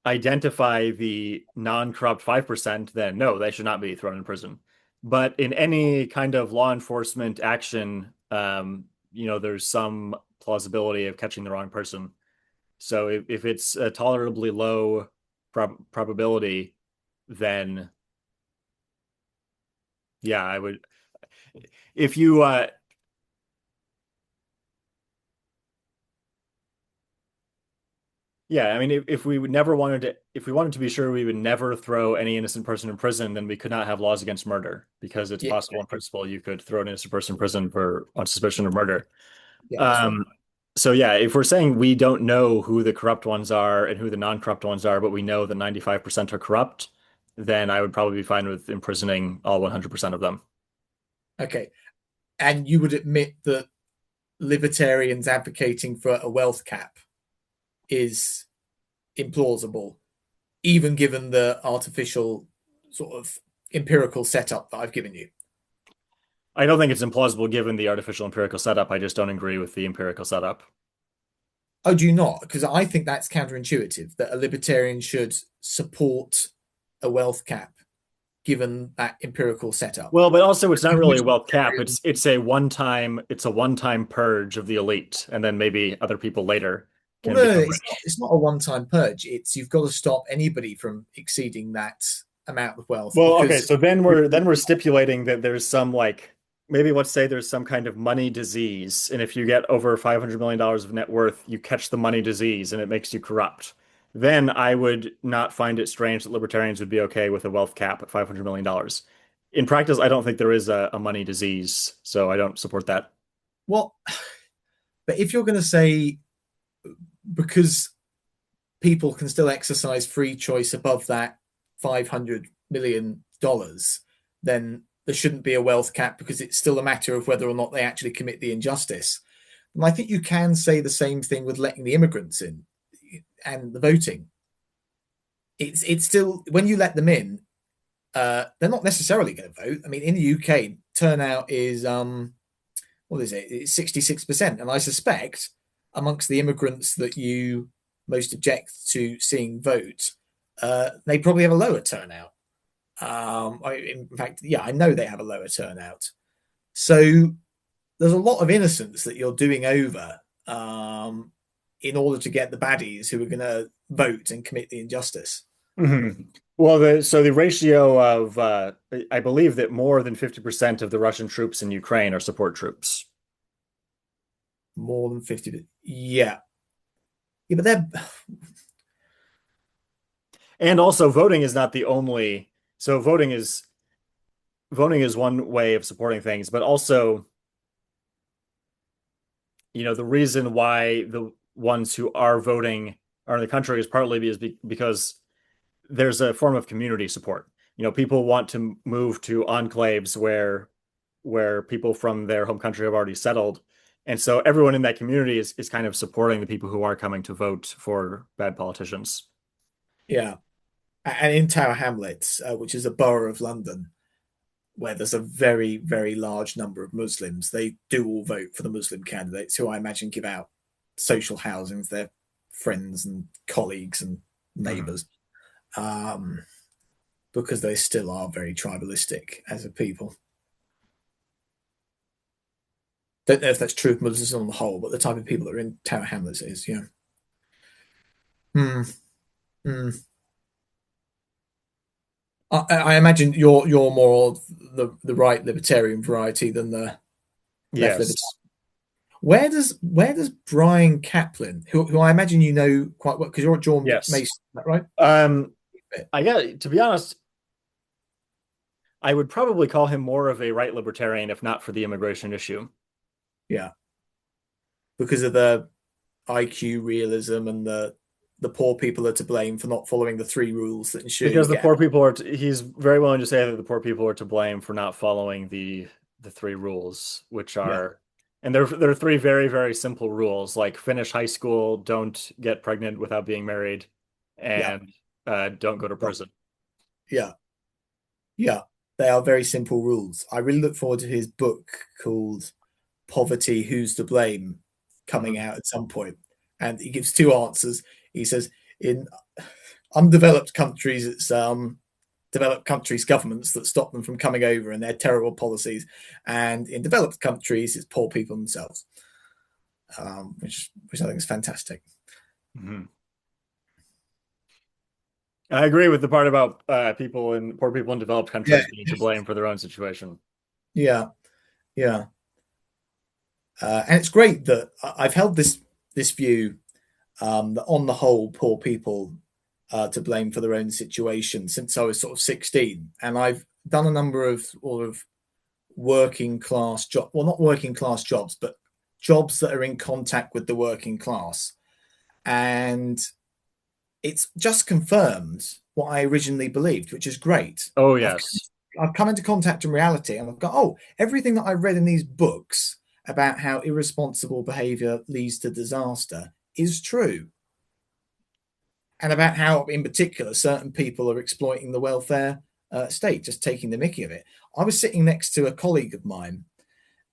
identify the non-corrupt 5%, then no, they should not be thrown in prison. But in any kind of law enforcement action, there's some plausibility of catching the wrong person. So if it's a tolerably low probability, then yeah, I would. If you Yeah, I mean, if we would never wanted to, if we wanted to be sure we would never throw any innocent person in prison, then we could not have laws against murder because it's Yeah, possible in principle you could throw an innocent person in prison for on suspicion of murder. yeah, that's right. Um, so yeah, if we're saying we don't know who the corrupt ones are and who the non-corrupt ones are, but we know that 95% are corrupt, then I would probably be fine with imprisoning all 100% of them. Okay, and you would admit that libertarians advocating for a wealth cap is implausible, even given the artificial sort of empirical setup that I've given you. I don't think it's implausible given the artificial empirical setup. I just don't agree with the empirical setup. Oh, do you not? Because I think that's counterintuitive that a libertarian should support a wealth cap given that empirical setup. Well, but also it's not In really which a wealth cap. It's a one-time purge of the elite, and then maybe other people later well, can no, become it's not. rich. It's not a one-time purge. It's you've got to stop anybody from exceeding that amount of wealth Well, okay, because so then we're stipulating that there's some like maybe let's say there's some kind of money disease, and if you get over $500 million of net worth, you catch the money disease and it makes you corrupt. Then I would not find it strange that libertarians would be okay with a wealth cap at $500 million. In practice, I don't think there is a money disease, so I don't support that. well, but if you're going to say because people can still exercise free choice above that $500 million, then there shouldn't be a wealth cap because it's still a matter of whether or not they actually commit the injustice. And I think you can say the same thing with letting the immigrants in and the voting. It's still when you let them in, they're not necessarily going to vote. I mean, in the UK, turnout is what is it? It's 66%, and I suspect amongst the immigrants that you most object to seeing vote, they probably have a lower turnout. In fact, yeah, I know they have a lower turnout. So there's a lot of innocence that you're doing over in order to get the baddies who are going to vote and commit the injustice. Mhm. Well, so the ratio of I believe that more than 50% of the Russian troops in Ukraine are support troops. More than 50. Yeah. Yeah, but they're And also voting is not the only, so voting is one way of supporting things, but also, the reason why the ones who are voting are in the country is partly because there's a form of community support. People want to move to enclaves where people from their home country have already settled. And so everyone in that community is kind of supporting the people who are coming to vote for bad politicians. yeah. And in Tower Hamlets, which is a borough of London, where there's a very, very large number of Muslims, they do all vote for the Muslim candidates, who I imagine give out social housing to their friends and colleagues and Mhm. neighbours, because they still are very tribalistic as a people. Don't know if that's true of Muslims on the whole, but the type of people that are in Tower Hamlets is, yeah. Hmm. Hmm. I imagine you're more the right libertarian variety than the left libertarian. Yes. Where does Brian Kaplan, who I imagine you know quite well because you're at George Mason, Yes. is that right? Um, I got to be honest, I would probably call him more of a right libertarian if not for the immigration issue. Yeah, because of the IQ realism and the poor people are to blame for not following the three rules that ensure you Because the get. poor people he's very willing to say that the poor people are to blame for not following the three rules, which Yeah, are, and they're three very, very simple rules, like finish high school, don't get pregnant without being married, yeah, and don't go to prison. yeah. Yeah, they are very simple rules. I really look forward to his book called Poverty, Who's to Blame, coming Mhm. out at some point. And he gives two answers. He says, in undeveloped countries, it's developed countries' governments that stop them from coming over and their terrible policies. And in developed countries, it's poor people themselves, which I think is fantastic. Mhm. I agree with the part about poor people in developed Yeah, countries being to blame for their own situation. yeah, yeah. And it's great that I've held this view that on the whole, poor people are to blame for their own situation since I was sort of 16. And I've done a number of sort of working class job, well, not working class jobs, but jobs that are in contact with the working class. And it's just confirmed what I originally believed, which is great. Oh, I've yes. I've come into contact in reality and I've got, oh, everything that I read in these books about how irresponsible behavior leads to disaster is true. And about how, in particular, certain people are exploiting the welfare state, just taking the mickey of it. I was sitting next to a colleague of mine,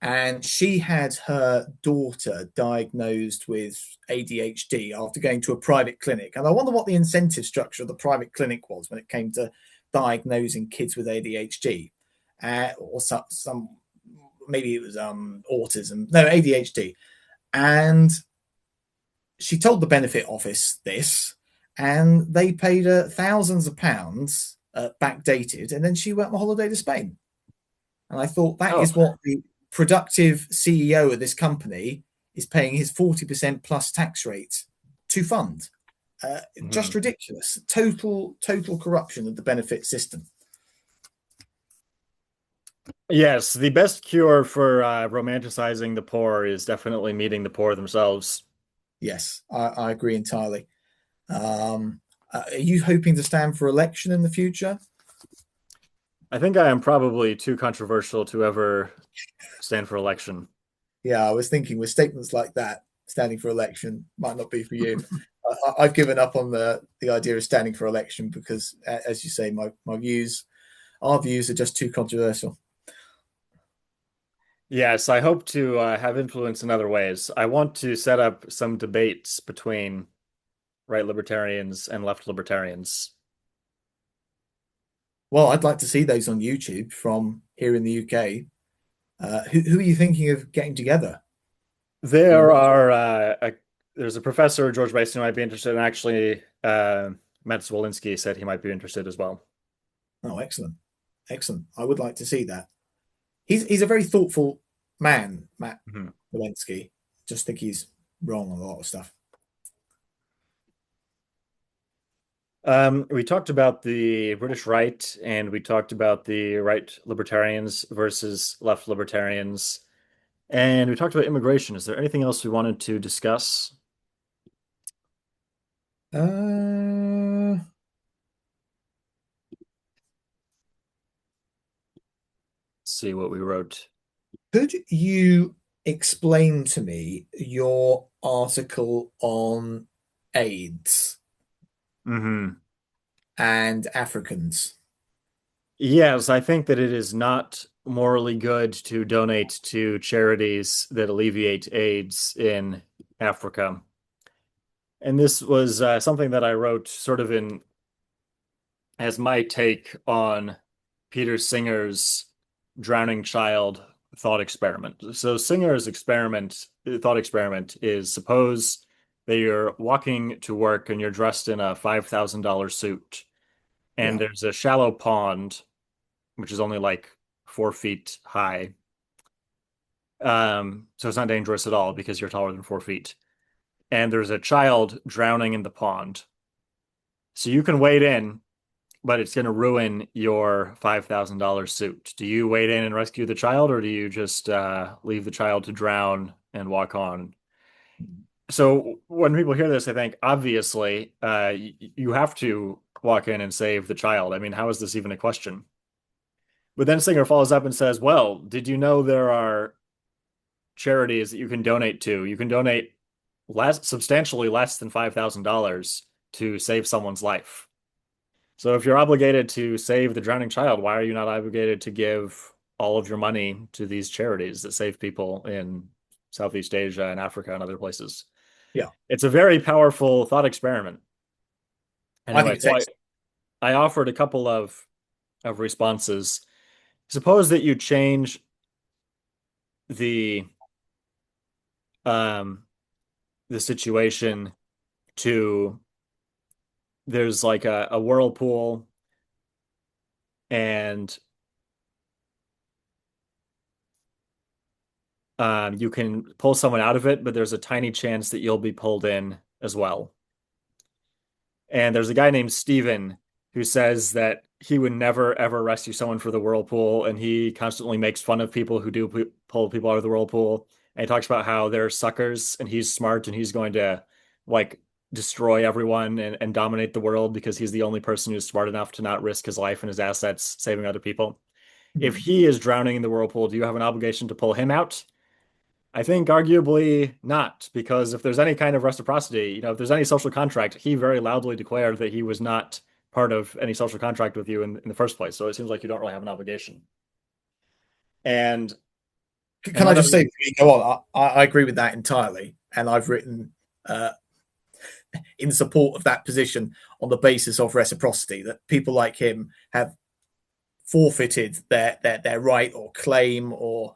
and she had her daughter diagnosed with ADHD after going to a private clinic. And I wonder what the incentive structure of the private clinic was when it came to diagnosing kids with ADHD, or some maybe it was autism, no ADHD. And she told the benefit office this, and they paid her thousands of pounds, backdated, and then she went on holiday to Spain. And I thought that Oh. is what the productive CEO of this company is paying his 40% plus tax rate to fund. Just Mhm. ridiculous. Total corruption of the benefit system. Yes, the best cure for romanticizing the poor is definitely meeting the poor themselves. Yes, I agree entirely. Um, are you hoping to stand for election in the future? I think I am probably too controversial to ever stand for election. Yeah, I was thinking with statements like that, standing for election might not be for you. I've given up on the idea of standing for election because, as you say, my views, our views, are just too controversial. Yes, I hope to have influence in other ways. I want to set up some debates between right libertarians and left libertarians. Well, I'd like to see those on YouTube from here in the UK. Who are you thinking of getting together? Do you There know? are there's a professor, George Mason, who might be interested, and actually Matt Zwolinski said he might be interested as well. Oh, excellent, excellent. I would like to see that. He's a very thoughtful man, Matt Mhm. Walensky. Just think he's wrong on a lot of stuff. We talked about the British right, and we talked about the right libertarians versus left libertarians, and we talked about immigration. Is there anything else we wanted to discuss? Uh, Let's see what we wrote. could you explain to me your article on AIDS Hmm. and Africans? Yes, I think that it is not morally good to donate to charities that alleviate AIDS in Africa. And this was something that I wrote sort of in as my take on Peter Singer's drowning child thought experiment. So Singer's thought experiment is suppose that you're walking to work and you're dressed in a $5,000 suit, and Yeah, there's a shallow pond, which is only like 4 feet high. So it's not dangerous at all because you're taller than 4 feet. And there's a child drowning in the pond. So you can wade in, but it's going to ruin your $5,000 suit. Do you wade in and rescue the child, or do you just leave the child to drown and walk on? So when people hear this, they think, obviously, you have to walk in and save the child. I mean, how is this even a question? But then Singer follows up and says, well, did you know there are charities that you can donate to? You can donate substantially less than $5,000 to save someone's life. So if you're obligated to save the drowning child, why are you not obligated to give all of your money to these charities that save people in Southeast Asia and Africa and other places? Yeah, It's a very powerful thought experiment. I think Anyway, it's so excellent. I offered a couple of responses. Suppose that you change the um the situation to there's like a whirlpool and you can pull someone out of it, but there's a tiny chance that you'll be pulled in as well. And there's a guy named Steven who says that he would never ever rescue someone for the whirlpool, and he constantly makes fun of people who do pull people out of the whirlpool. And he talks about how they're suckers, and he's smart, and he's going to like destroy everyone and dominate the world because he's the only person who's smart enough to not risk his life and his assets saving other people. If Hmm. he is drowning in the whirlpool, do you have an obligation to pull him out? I think arguably not, because if there's any kind of reciprocity, if there's any social contract, he very loudly declared that he was not part of any social contract with you in the first place. So it seems like you don't really have an obligation. And Can I another, just say, before you go on, I agree with that entirely, and I've written in support of that position on the basis of reciprocity that people like him have forfeited their right or claim or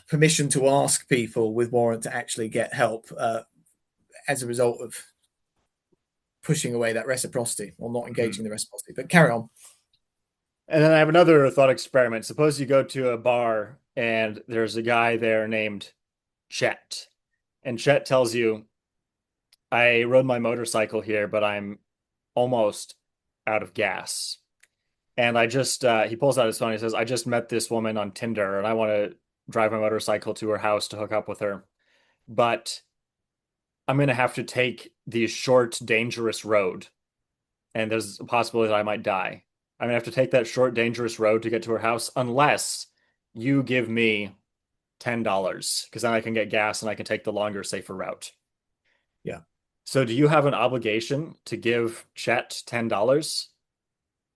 permission to ask people with warrant to actually get help as a result of pushing away that reciprocity or not engaging the reciprocity. But carry on. and then I have another thought experiment. Suppose you go to a bar and there's a guy there named Chet, and Chet tells you, I rode my motorcycle here, but I'm almost out of gas. And he pulls out his phone. He says, I just met this woman on Tinder and I want to drive my motorcycle to her house to hook up with her. But I'm going to have to take the short, dangerous road. And there's a possibility that I might die. I'm going to have to take that short, dangerous road to get to her house unless you give me $10 because then I can get gas and I can take the longer, safer route. Yeah. So do you have an obligation to give Chet $10?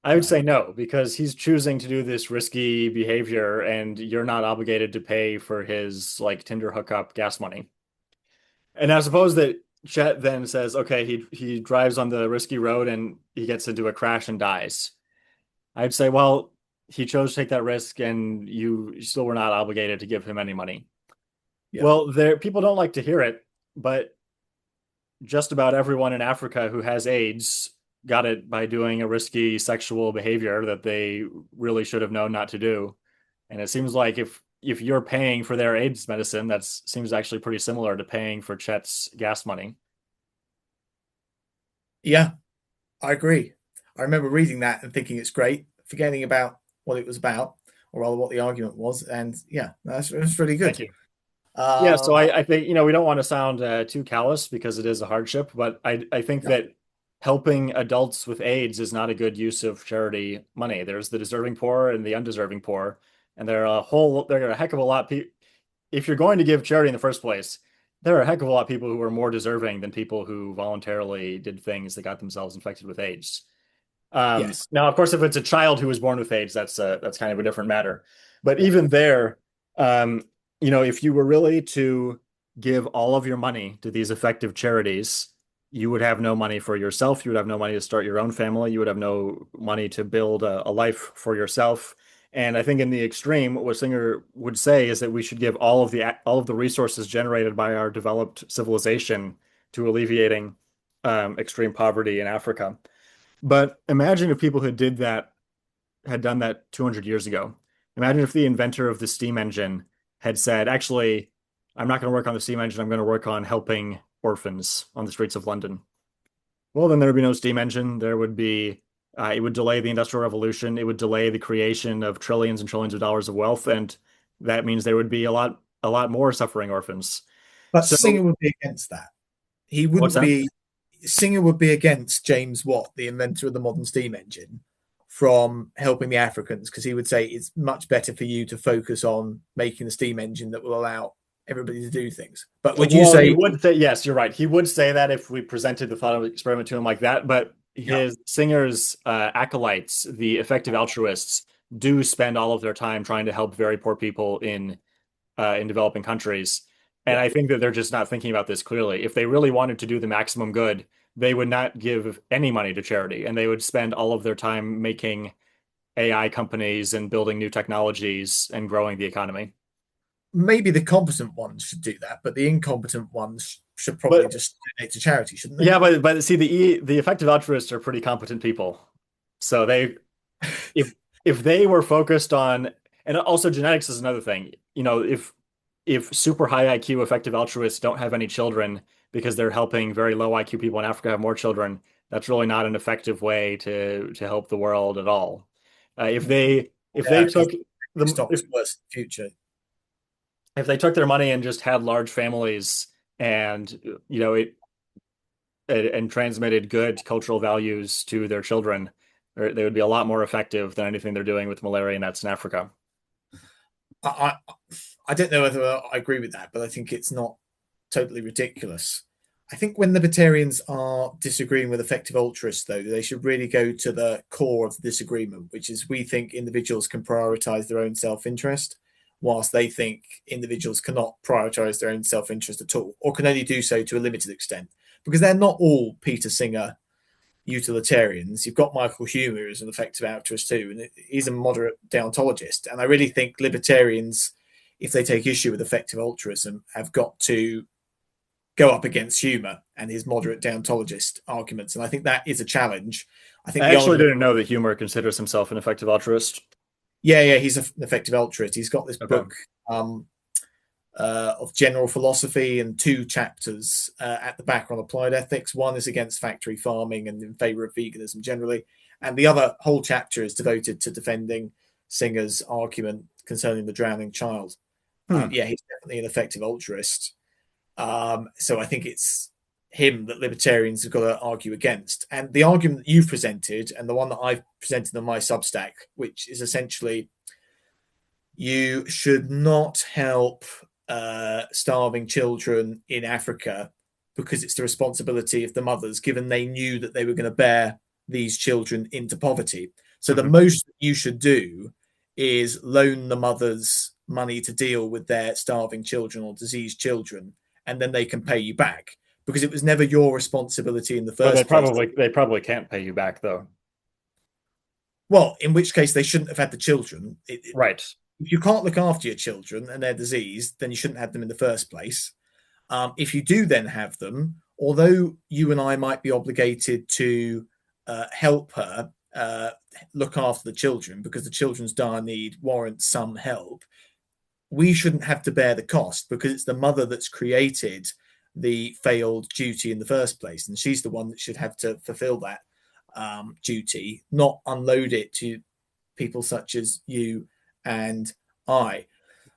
I would No. say no, because he's choosing to do this risky behavior and you're not obligated to pay for his like Tinder hookup gas money. And I suppose that Chet then says, okay, he drives on the risky road and he gets into a crash and dies. I'd say, well, he chose to take that risk and you still were not obligated to give him any money. Yeah. Well, there people don't like to hear it, but just about everyone in Africa who has AIDS got it by doing a risky sexual behavior that they really should have known not to do. And it seems like if you're paying for their AIDS medicine, that seems actually pretty similar to paying for Chet's gas money. Yeah, I agree. I remember reading that and thinking it's great, forgetting about what it was about, or rather what the argument was. And yeah, that's really Thank good. you. Yeah, so Um, I think we don't want to sound too callous because it is a hardship, but I think yeah, that helping adults with AIDS is not a good use of charity money. There's the deserving poor and the undeserving poor, and there are a heck of a lot. If you're going to give charity in the first place, there are a heck of a lot of people who are more deserving than people who voluntarily did things that got themselves infected with AIDS. yes, Now, of course, if it's a child who was born with AIDS, that's kind of a different matter. But yeah, even there, um, if you were really to give all of your money to these effective charities, you would have no money for yourself. You would have no money to start your own family. You would have no money to build a life for yourself. And I think in the extreme, what Singer would say is that we should give all of the resources generated by our developed civilization to alleviating extreme poverty in Africa. But imagine if people who did that had done that 200 years ago. Imagine if the inventor of the steam engine had said, actually, I'm not going to work on the steam engine. I'm going to work on helping orphans on the streets of London. Well, then there would be no steam engine. It would delay the Industrial Revolution. It would delay the creation of trillions and trillions of dollars of wealth. And that means there would be a lot more suffering orphans. but So, Singer would be against that. He what's wouldn't that? be. Singer would be against James Watt, the inventor of the modern steam engine, from helping the Africans because he would say it's much better for you to focus on making the steam engine that will allow everybody to do things. But would you Well, he say, would say, yes, you're right. He would say that if we presented the thought experiment to him like that. But Yeah. his Singer's acolytes, the effective altruists, do spend all of their time trying to help very poor people in developing countries. And Yeah. I think that they're just not thinking about this clearly. If they really wanted to do the maximum good, they would not give any money to charity, and they would spend all of their time making AI companies and building new technologies and growing the economy. Maybe the competent ones should do that, but the incompetent ones should probably But just donate to charity, shouldn't they? yeah, but see, the effective altruists are pretty competent people. So they if if they were focused on, and also genetics is another thing. If super high IQ effective altruists don't have any children because they're helping very low IQ people in Africa have more children, that's really not an effective way to help the world at all. If they Yeah, because took the stock's worse in the future. if they took their money and just had large families and it and transmitted good cultural values to their children, they would be a lot more effective than anything they're doing with malaria nets in Africa. I, I I don't know whether I agree with that, but I think it's not totally ridiculous. I think when libertarians are disagreeing with effective altruists, though, they should really go to the core of the disagreement, which is we think individuals can prioritize their own self interest, whilst they think individuals cannot prioritize their own self interest at all, or can only do so to a limited extent, because they're not all Peter Singer utilitarians. You've got Michael Hume, who's an effective altruist too, and he's a moderate deontologist. And I really think libertarians, if they take issue with effective altruism, have got to go up against Hume and his moderate deontologist arguments. And I think that is a challenge. I think I the actually argument, didn't know that Humor considers himself an effective altruist. yeah, he's an effective altruist. He's got this Okay. book um, of general philosophy and two chapters at the back on applied ethics. One is against factory farming and in favor of veganism generally, and the other whole chapter is devoted to defending Singer's argument concerning the drowning child. Hmm. Yeah, he's definitely an effective altruist. So I think it's him that libertarians have got to argue against. And the argument that you've presented, and the one that I've presented on my Substack, which is essentially you should not help starving children in Africa because it's the responsibility of the mothers, given they knew that they were going to bear these children into poverty. So the Mhm. most you should do is loan the mothers money to deal with their starving children or diseased children, and then they can pay you back because it was never your responsibility in the But they first place. probably they probably can't pay you back though. Well, in which case they shouldn't have had the children. Right. If you can't look after your children and they're diseased, then you shouldn't have them in the first place. If you do then have them, although you and I might be obligated to help her look after the children because the children's dire need warrants some help, we shouldn't have to bear the cost because it's the mother that's created the failed duty in the first place. And she's the one that should have to fulfill that duty, not unload it to people such as you and I.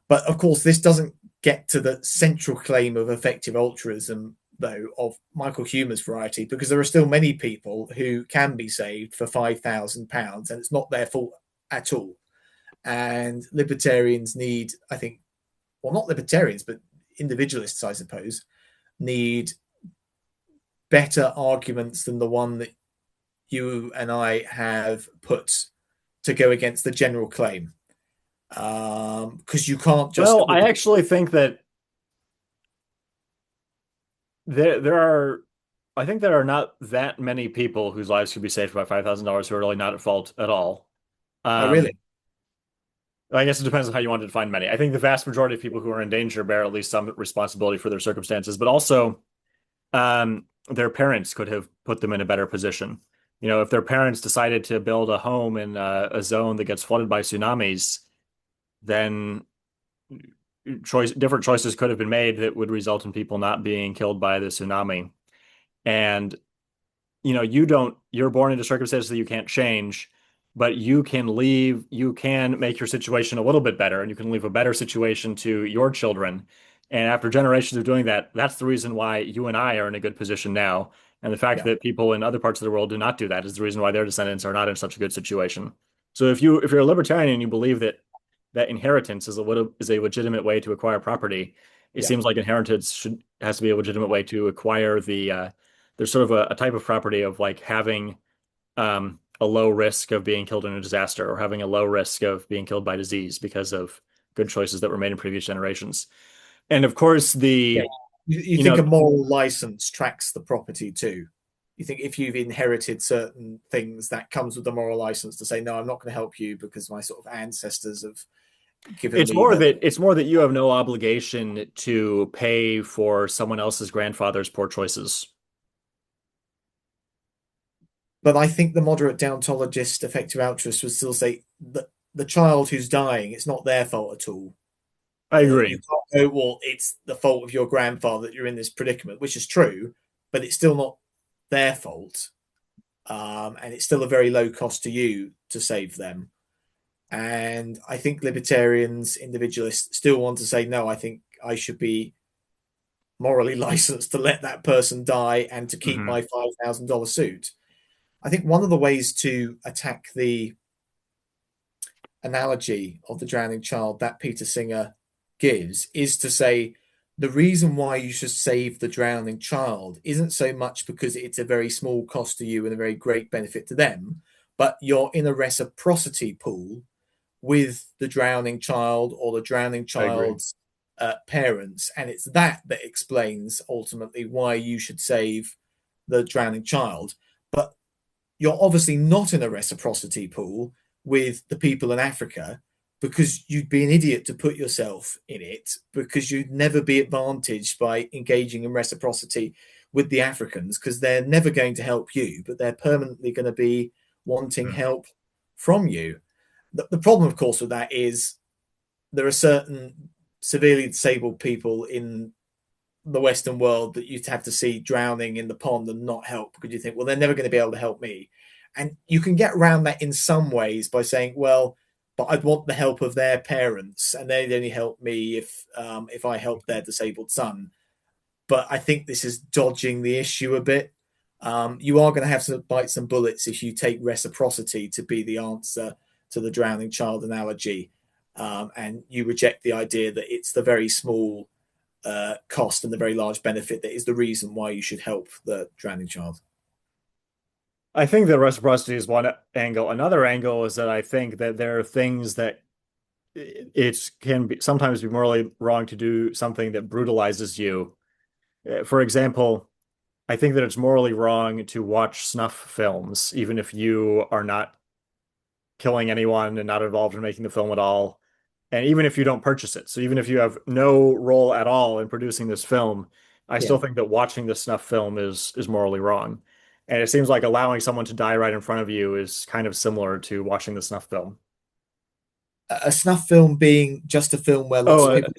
But of course, this doesn't get to the central claim of effective altruism, though, of Michael Hume's variety, because there are still many people who can be saved for £5,000 and it's not their fault at all. And libertarians need, I think, well, not libertarians, but individualists, I suppose, need better arguments than the one that you and I have put to go against the general claim. Because you can't just Well, I actually think that there are I think there are not that many people whose lives could be saved by $5,000 who are really not at fault at all. oh, really? Um, I guess it depends on how you want to define many. I think the vast majority of people who are in danger bear at least some responsibility for their circumstances, but also their parents could have put them in a better position. If their parents decided to build a home in a zone that gets flooded by tsunamis, then different choices could have been made that would result in people not being killed by the tsunami. And you're born into circumstances that you can't change, but you can make your situation a little bit better, and you can leave a better situation to your children. And after generations of doing that, that's the reason why you and I are in a good position now. And the fact Yeah, that people in other parts of the world do not do that is the reason why their descendants are not in such a good situation. So if you're a libertarian and you believe that inheritance is a legitimate way to acquire property, it yeah, seems like inheritance has to be a legitimate way to acquire there's sort of a type of property of like having a low risk of being killed in a disaster or having a low risk of being killed by disease because of good choices that were made in previous generations. And of course, Yeah. You you think a know, moral license tracks the property too? You think if you've inherited certain things, that comes with the moral license to say, no, I'm not going to help you because my sort of ancestors have given me the. it's more that you have no obligation to pay for someone else's grandfather's poor choices. But I think the moderate deontologist, effective altruist, would still say that the child who's dying, it's not their fault at all. I You agree. can't go, well, it's the fault of your grandfather that you're in this predicament, which is true, but it's still not their fault. And it's still a very low cost to you to save them. And I think libertarians, individualists, still want to say, no, I think I should be morally licensed to let that person die and to keep Hmm. my $5,000 suit. I think one of the ways to attack the analogy of the drowning child that Peter Singer gives is to say the reason why you should save the drowning child isn't so much because it's a very small cost to you and a very great benefit to them, but you're in a reciprocity pool with the drowning child or the drowning I agree. child's parents. And it's that that explains ultimately why you should save the drowning child. But you're obviously not in a reciprocity pool with the people in Africa because you'd be an idiot to put yourself in it because you'd never be advantaged by engaging in reciprocity with the Africans because they're never going to help you, but they're permanently going to be wanting Mhm. help from you. The problem, of course, with that is there are certain severely disabled people in the Western world that you'd have to see drowning in the pond and not help because you think, well, they're never going to be able to help me. And you can get around that in some ways by saying, well, but I'd want the help of their parents, and they'd only help me if I help their disabled son. But I think this is dodging the issue a bit. You are going to have to bite some bullets if you take reciprocity to be the answer to the drowning child analogy, and you reject the idea that it's the very small cost and the very large benefit that is the reason why you should help the drowning child. I think that reciprocity is one angle. Another angle is that I think that there are things that it can be sometimes be morally wrong to do something that brutalizes you. For example, I think that it's morally wrong to watch snuff films, even if you are not killing anyone and not involved in making the film at all. And even if you don't purchase it, so even if you have no role at all in producing this film, I still Yeah. think that watching the snuff film is morally wrong. And it seems like allowing someone to die right in front of you is kind of similar to watching the snuff film. A snuff film being just a film where lots Oh, of people.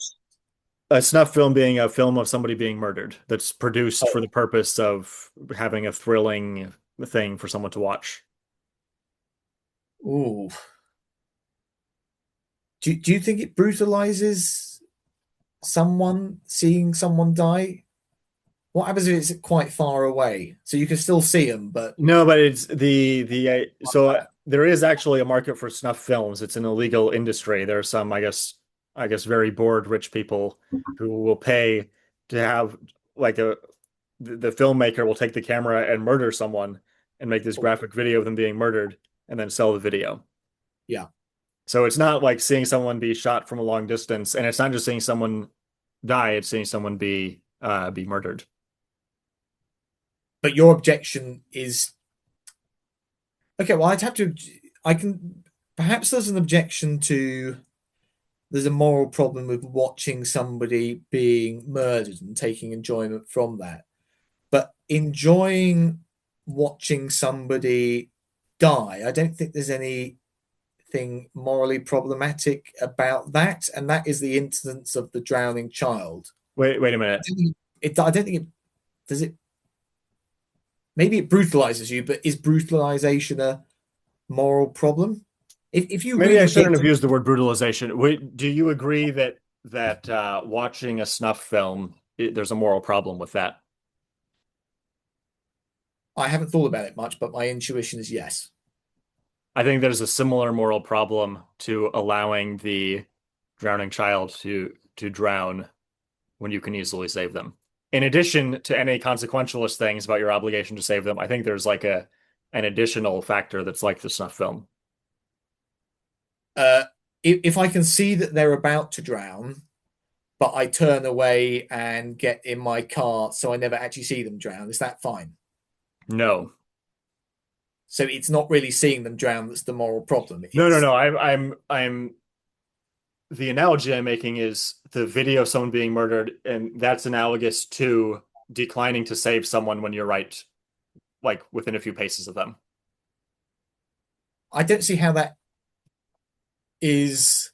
a snuff film being a film of somebody being murdered that's produced for Oh, the purpose of having a thrilling thing for someone to watch. ooh. Do you think it brutalizes someone seeing someone die? What happens if it's quite far away? So you can still see them, but No, but it's so there is actually a market for snuff films. It's an illegal industry. There are some, I guess very bored rich people who will pay to have like the filmmaker will take the camera and murder someone and make this graphic video of them being murdered and then sell the video. yeah. So it's not like seeing someone be shot from a long distance, and it's not just seeing someone die, it's seeing someone be murdered. But your objection is okay. Well, I'd have to. I can. Perhaps there's an objection to. There's a moral problem with watching somebody being murdered and taking enjoyment from that. But enjoying watching somebody die, I don't think there's anything morally problematic about that. And that is the incidence of the drowning child. Wait a minute. I don't think it does it. Maybe it brutalizes you, but is brutalization a moral problem? If you Maybe really I were shouldn't have getting, used the word brutalization. Do you agree that watching a snuff film, there's a moral problem with that? I haven't thought about it much, but my intuition is yes. I think there's a similar moral problem to allowing the drowning child to drown when you can easily save them. In addition to any consequentialist things about your obligation to save them, I think there's like an additional factor that's like the snuff film. Uh, if I can see that they're about to drown, but I turn away and get in my car, so I never actually see them drown, is that fine? No. So it's not really seeing them drown that's the moral problem. No, no, It's no. I'm the analogy I'm making is the video of someone being murdered, and that's analogous to declining to save someone when you're right, like within a few paces of them. I don't see how that is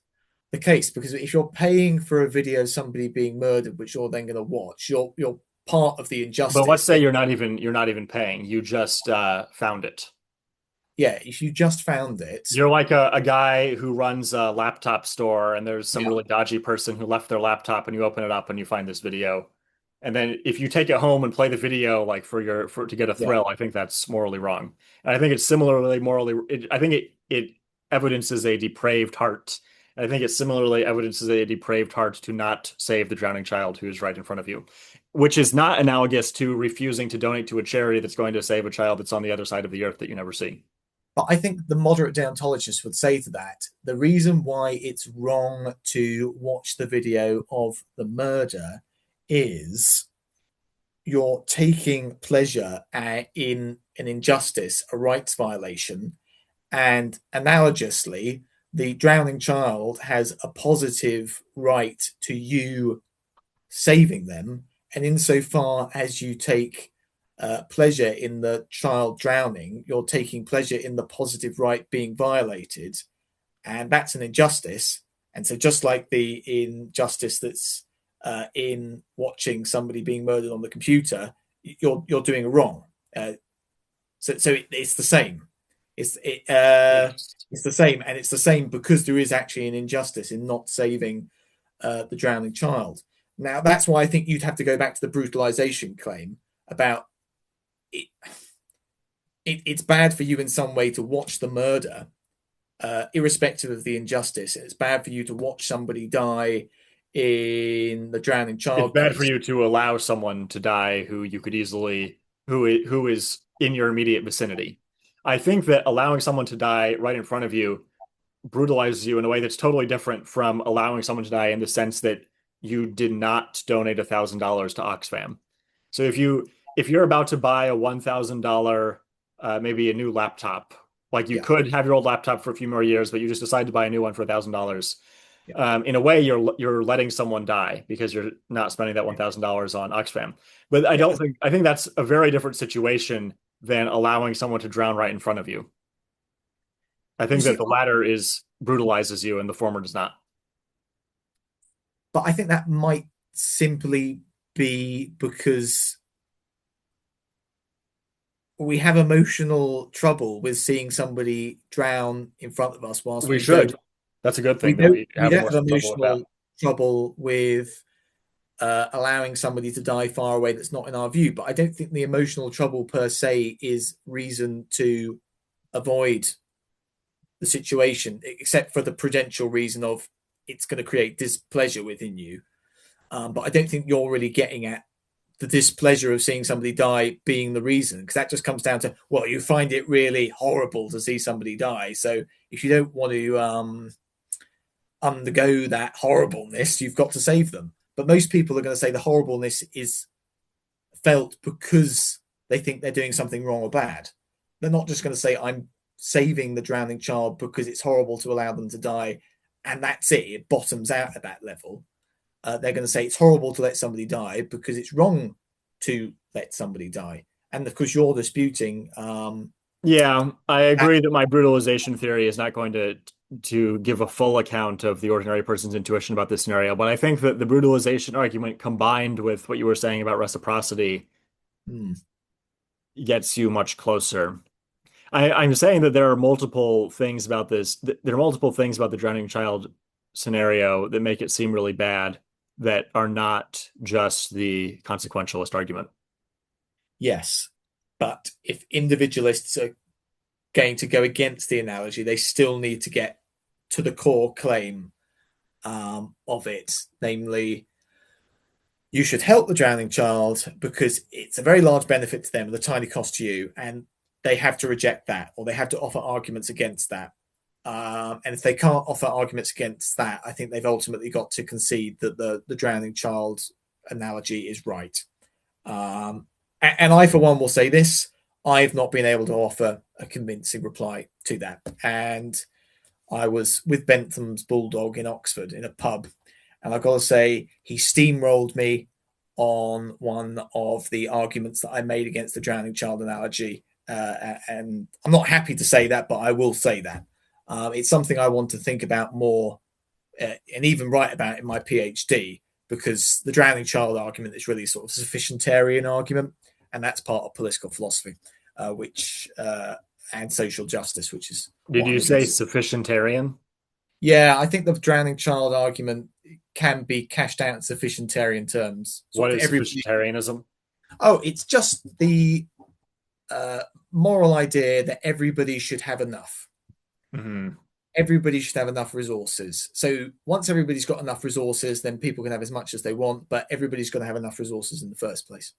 the case, because if you're paying for a video of somebody being murdered, which you're then going to watch, you're part of the But let's injustice. say you're not even paying. You just found it. Yeah, if you just found it, You're like a guy who runs a laptop store, and there's some yeah, really dodgy person who left their laptop, and you open it up and you find this video. And then if you take it home and play the video like for to get a yeah. thrill, I think that's morally wrong. And I think it's similarly morally I think it evidences a depraved heart. And I think it similarly evidences a depraved heart to not save the drowning child who is right in front of you, which is not analogous to refusing to donate to a charity that's going to save a child that's on the other side of the earth that you never see. But I think the moderate deontologist would say to that, the reason why it's wrong to watch the video of the murder is you're taking pleasure in an injustice, a rights violation, and analogously, the drowning child has a positive right to you saving them. And insofar as you take pleasure in the child drowning, you're taking pleasure in the positive right being violated. And that's an injustice. And so, just like the injustice that's in watching somebody being murdered on the computer, you're doing wrong. It's the same. It's it, Yes. it's the same, and it's the same because there is actually an injustice in not saving the drowning child. Now, that's why I think you'd have to go back to the brutalization claim about it. It's bad for you in some way to watch the murder, irrespective of the injustice. It's bad for you to watch somebody die in the drowning It's child bad for case. you to allow someone to die who you could easily who is in your immediate vicinity. I think that allowing someone to die right in front of you brutalizes you in a way that's totally different from allowing someone to die in the sense that you did not donate $1,000 to Oxfam. So if you're about to buy a $1,000 maybe a new laptop, like you Yeah, could have your old laptop for a few more years, but you just decide to buy a new one for $1,000. yeah. In a way, you're letting someone die because you're not spending that $1,000 on Oxfam. But Yeah. I think that's a very different situation than allowing someone to drown right in front of you. I You think that see, the latter is brutalizes you and the former does not. but I think that might simply be because we have emotional trouble with seeing somebody drown in front of us whilst We we don't should. That's a good we thing that don't we we have don't have emotional trouble with that. emotional trouble with allowing somebody to die far away that's not in our view. But I don't think the emotional trouble per se is reason to avoid the situation, except for the prudential reason of it's going to create displeasure within you. But I don't think you're really getting at the displeasure of seeing somebody die being the reason, because that just comes down to, well, you find it really horrible to see somebody die. So if you don't want to undergo that horribleness, you've got to save them. But most people are going to say the horribleness is felt because they think they're doing something wrong or bad. They're not just going to say, I'm saving the drowning child because it's horrible to allow them to die. And that's it. It bottoms out at that level. They're going to say it's horrible to let somebody die because it's wrong to let somebody die. And because you're disputing Yeah, I that, agree that my brutalization theory is not going to give a full account of the ordinary person's intuition about this scenario, but I think that the brutalization argument combined with what you were saying about reciprocity gets you much closer. I'm saying that there are multiple things about this. There are multiple things about the drowning child scenario that make it seem really bad that are not just the consequentialist argument. yes. But if individualists are going to go against the analogy, they still need to get to the core claim of it, namely, you should help the drowning child because it's a very large benefit to them and a tiny cost to you. And they have to reject that, or they have to offer arguments against that. And if they can't offer arguments against that, I think they've ultimately got to concede that the drowning child analogy is right. And I, for one, will say this: I've not been able to offer a convincing reply to that. And I was with Bentham's bulldog in Oxford in a pub, and I've got to say he steamrolled me on one of the arguments that I made against the drowning child analogy. And I'm not happy to say that, but I will say that. It's something I want to think about more and even write about in my PhD, because the drowning child argument is really sort of a sufficientarian argument, and that's part of political philosophy, which and social justice, which is Did what I'm you say interested in. sufficientarian? Yeah, I think the drowning child argument can be cashed out in sufficientarian terms. What Sort of is everybody. sufficientarianism? Oh, it's just the moral idea that everybody should have enough. Hmm. Everybody should have enough resources. So once everybody's got enough resources, then people can have as much as they want, but everybody's got to have enough resources in the first place.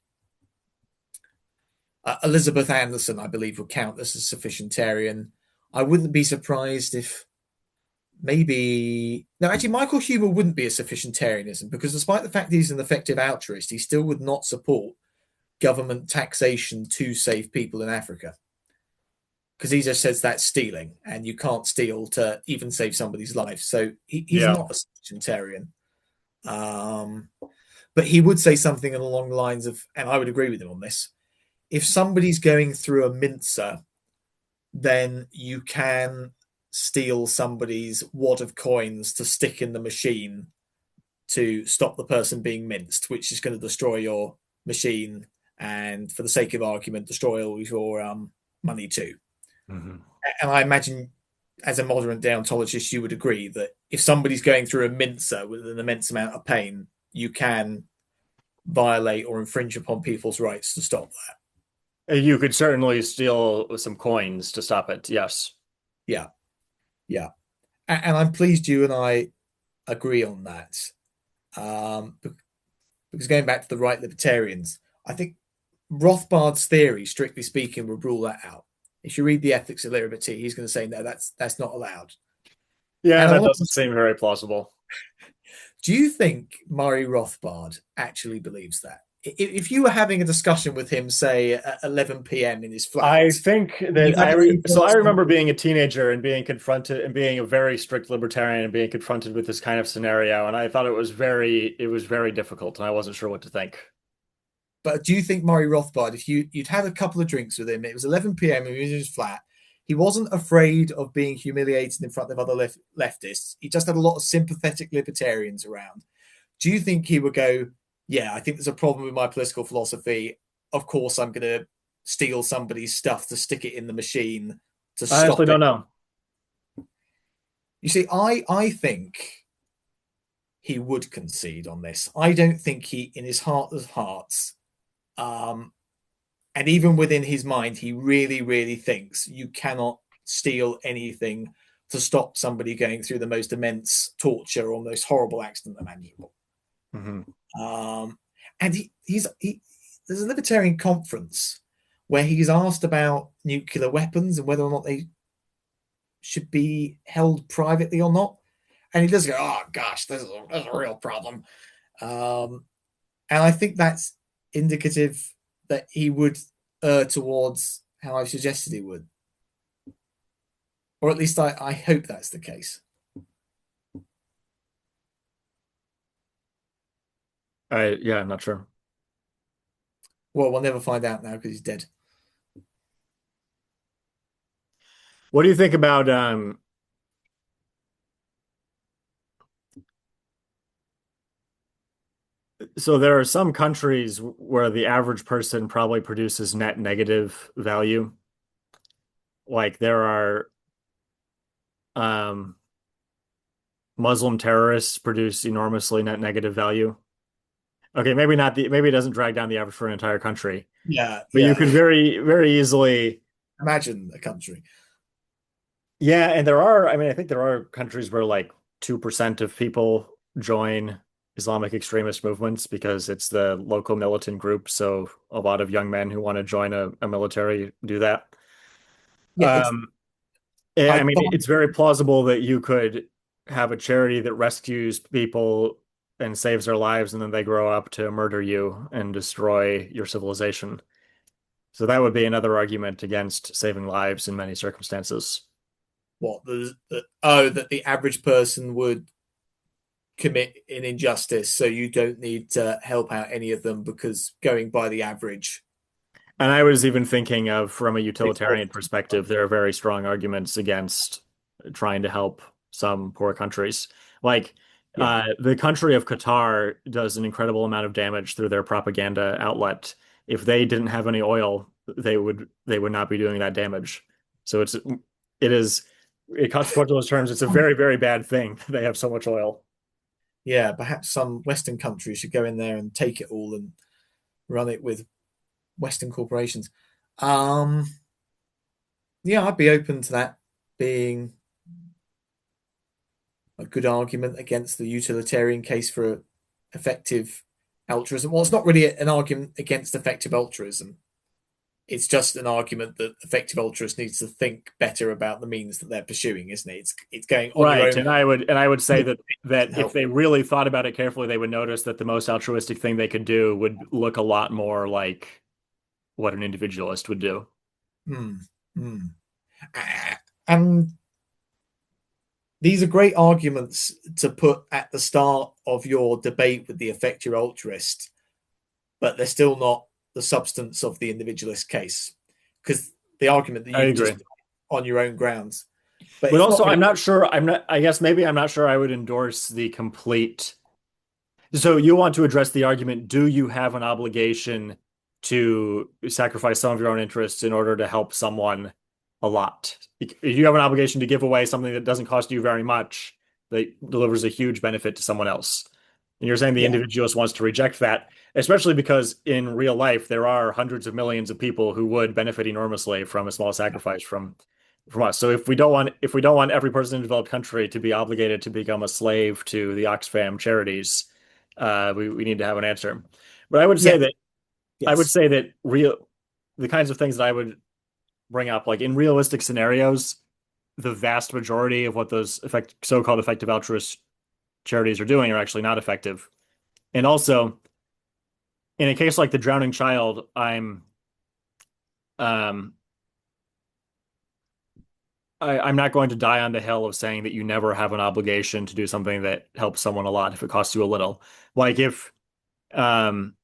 Elizabeth Anderson, I believe, would count as a sufficientarian. I wouldn't be surprised if maybe no, actually, Michael Huber wouldn't be a sufficientarianism, because despite the fact he's an effective altruist, he still would not support government taxation to save people in Africa, because he just says that's stealing, and you can't steal to even save somebody's life. So he's Yeah. not a sufficientarian. Um, but he would say something along the lines of, and I would agree with him on this: if somebody's going through a mincer, then you can steal somebody's wad of coins to stick in the machine to stop the person being minced, which is going to destroy your machine and, for the sake of argument, destroy all your money too. Hmm. And I imagine, as a modern deontologist, you would agree that if somebody's going through a mincer with an immense amount of pain, you can violate or infringe upon people's rights to stop that. You could certainly steal some coins to stop it. Yes. Yeah, yeah. And I'm pleased you and I agree on that. Um, because going back to the right libertarians, I think Rothbard's theory, strictly speaking, would rule that out. If you read the Ethics of Liberty, he's going to say no, that's not allowed. Yeah, And I that want doesn't seem very plausible. do you think Murray Rothbard actually believes that? If you were having a discussion with him, say at 11 p.m. in his flat, I think you that had a few so I points. remember being a teenager and being confronted and being a very strict libertarian and being confronted with this kind of scenario, and I thought it was very difficult, and I wasn't sure what to think. But do you think Murray Rothbard, if you'd had a couple of drinks with him, it was 11 p.m. and he was in his flat, he wasn't afraid of being humiliated in front of other leftists. He just had a lot of sympathetic libertarians around. Do you think he would go, yeah, I think there's a problem with my political philosophy. Of course, I'm going to steal somebody's stuff to stick it in the machine to I honestly stop don't it? know. You see, I think he would concede on this. I don't think he, in his heart of hearts, um, and even within his mind, he really, really thinks you cannot steal anything to stop somebody going through the most immense torture or most horrible accident imaginable. Hmm. Um, and there's a libertarian conference where he's asked about nuclear weapons and whether or not they should be held privately or not. And he does go, oh gosh, this is a real problem. Um, and I think that's indicative that he would err towards how I suggested he would. Or at least I hope that's the case. Yeah, I'm not sure. Well, we'll never find out now because he's dead. What do you think about so there are some countries where the average person probably produces net negative value. Like there are um Muslim terrorists produce enormously net negative value. Okay, maybe not maybe it doesn't drag down the average for an entire country, Yeah, but you yeah. could very easily. Imagine a country. Yeah, and there are, I mean, I think there are countries where like 2% of people join Islamic extremist movements because it's the local militant group. So a lot of young men who want to join a military do that. Yeah, it's I I mean, find, it's very plausible that you could have a charity that rescues people and saves their lives, and then they grow up to murder you and destroy your civilization. So that would be another argument against saving lives in many circumstances. what the oh that the average person would commit an injustice, so you don't need to help out any of them because going by the average. And I was even thinking of, from a utilitarian perspective, there are very strong arguments against trying to help some poor countries. Like Yeah, the country of Qatar does an incredible amount of damage through their propaganda outlet. If they didn't have any oil, they would not be doing that damage. So it is in consequential terms, it's a very, very bad thing they have so much oil. yeah. Perhaps some Western countries should go in there and take it all and run it with Western corporations. Um, yeah, I'd be open to that being a good argument against the utilitarian case for effective altruism. Well, it's not really an argument against effective altruism. It's just an argument that effective altruists needs to think better about the means that they're pursuing, isn't it? It's going on your Right. own. And I would say that if Help. they really thought about it carefully, they would notice that the most altruistic thing they could do would look a lot more like what an individualist would do. Hmm. Hmm. And these are great arguments to put at the start of your debate with the effective altruist, but they're still not the substance of the individualist case because the argument that I you've agree. just on your own grounds, but But it's not also, really. I'm not sure. I guess maybe I'm not sure I would endorse the complete. So you want to address the argument, do you have an obligation to sacrifice some of your own interests in order to help someone a lot? If you have an obligation to give away something that doesn't cost you very much, that delivers a huge benefit to someone else. And you're saying the Yeah, individualist wants to reject that, especially because in real life there are hundreds of millions of people who would benefit enormously from a small sacrifice from us. So if we don't want every person in a developed country to be obligated to become a slave to the Oxfam charities, we need to have an answer. But I would yeah, say that I would yes. say that the kinds of things that I would bring up, like in realistic scenarios, the vast majority of what those so-called effective altruist charities are doing are actually not effective. And also, in a case like the drowning child, um, I'm not going to die on the hill of saying that you never have an obligation to do something that helps someone a lot if it costs you a little. Like if um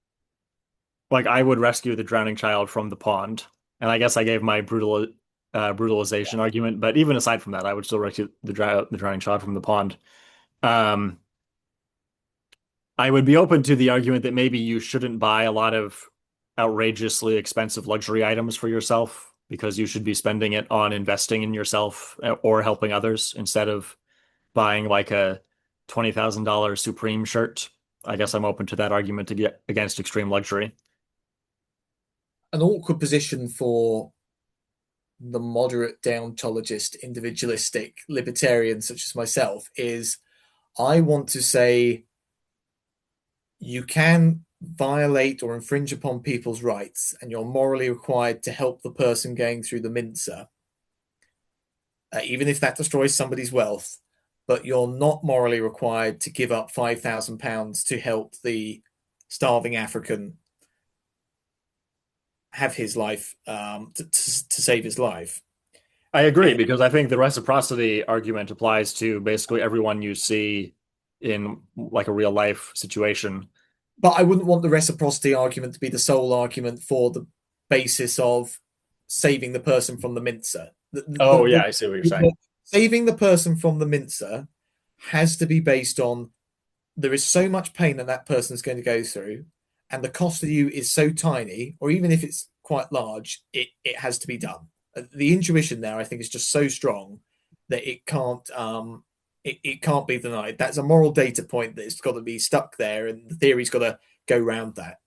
like I would rescue the drowning child from the pond. And I guess I gave my brutalization argument, but even aside from that, I would still rescue the drowning child from the pond. Um, I would be open to the argument that maybe you shouldn't buy a lot of outrageously expensive luxury items for yourself because you should be spending it on investing in yourself or helping others instead of buying like a $20,000 Supreme shirt. I guess I'm open to that argument to get against extreme luxury. An awkward position for the moderate deontologist, individualistic libertarian such as myself is I want to say you can violate or infringe upon people's rights and you're morally required to help the person going through the mincer, even if that destroys somebody's wealth, but you're not morally required to give up £5,000 to help the starving African have his life, to save his life. I agree And, because I think the reciprocity argument applies to basically everyone you see in like a real life situation. but I wouldn't want the reciprocity argument to be the sole argument for the basis of saving the person from the mincer. Oh yeah, I see what you're saying. Saving the person from the mincer has to be based on there is so much pain that that person is going to go through, and the cost to you is so tiny, or even if it's quite large, it has to be done. The intuition there, I think, is just so strong that it can't be denied. That's a moral data point that's got to be stuck there, and the theory's got to go round that.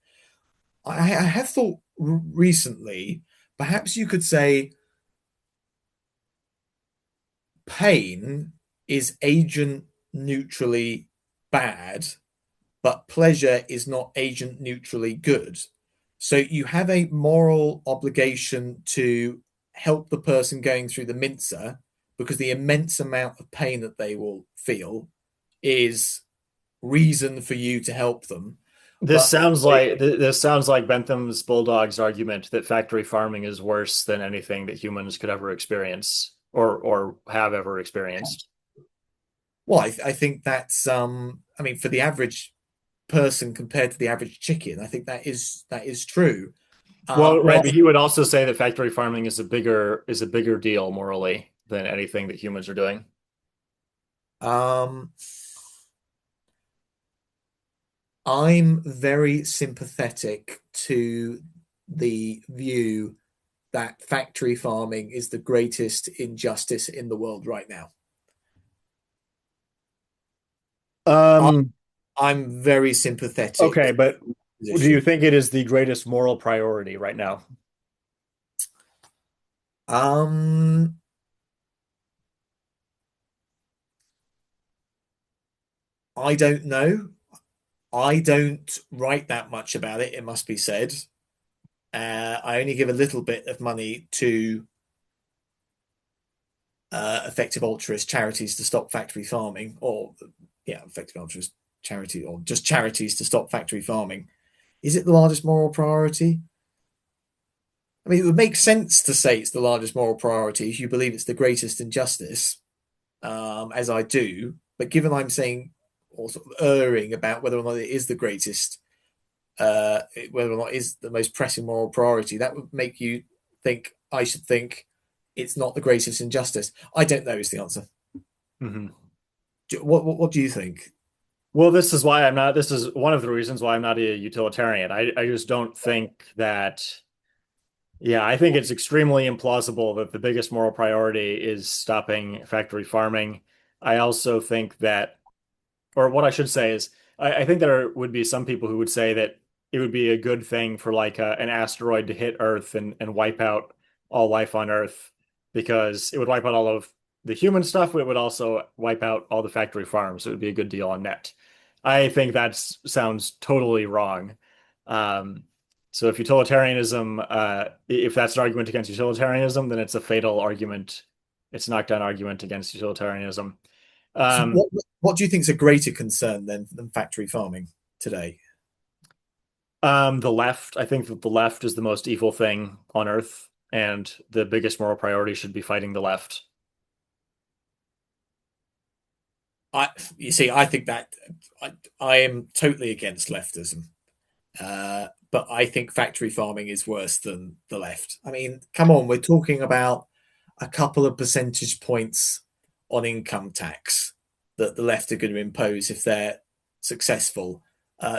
I have thought recently, perhaps you could say pain is agent neutrally bad, but pleasure is not agent neutrally good. So you have a moral obligation to help the person going through the mincer because the immense amount of pain that they will feel is reason for you to help them. This But sounds like this sounds like Bentham's Bulldog's argument that factory farming is worse than anything that humans could ever experience or have ever experienced. well, I think that's I mean, for the average person compared to the average chicken, I think that is true. Well, right, Well, but he would also say that factory farming is a bigger deal morally than anything that humans are doing. um, I'm very sympathetic to the view that factory farming is the greatest injustice in the world right now. I, Um, I'm very sympathetic okay, to but the do you position. think it is the greatest moral priority right now? Um, I don't know. I don't write that much about it, it must be said. I only give a little bit of money to effective altruist charities to stop factory farming, or yeah, effective altruist charity, or just charities to stop factory farming. Is it the largest moral priority? I mean, it would make sense to say it's the largest moral priority if you believe it's the greatest injustice, as I do. But given I'm saying or sort of erring about whether or not it is the greatest, whether or not it is the most pressing moral priority, that would make you think I should think it's not the greatest injustice. I don't know is the answer. Mhm. What do you think? Well, this is why I'm not, this is one of the reasons why I'm not a utilitarian. I just don't think that, yeah, I think it's extremely implausible that the biggest moral priority is stopping factory farming. I also think that, or what I should say is, I think there would be some people who would say that it would be a good thing for like an asteroid to hit Earth and wipe out all life on Earth because it would wipe out all of the human stuff, but it would also wipe out all the factory farms. It would be a good deal on net. I think that sounds totally wrong. Um, so if utilitarianism, if that's an argument against utilitarianism, then it's a fatal argument. It's a knockdown argument against utilitarianism. So Um, what do you think is a greater concern than factory farming today? the left, I think that the left is the most evil thing on earth, and the biggest moral priority should be fighting the left. I you see, I think that I am totally against leftism, but I think factory farming is worse than the left. I mean, come on, we're talking about a couple of percentage points on income tax that the left are going to impose if they're successful.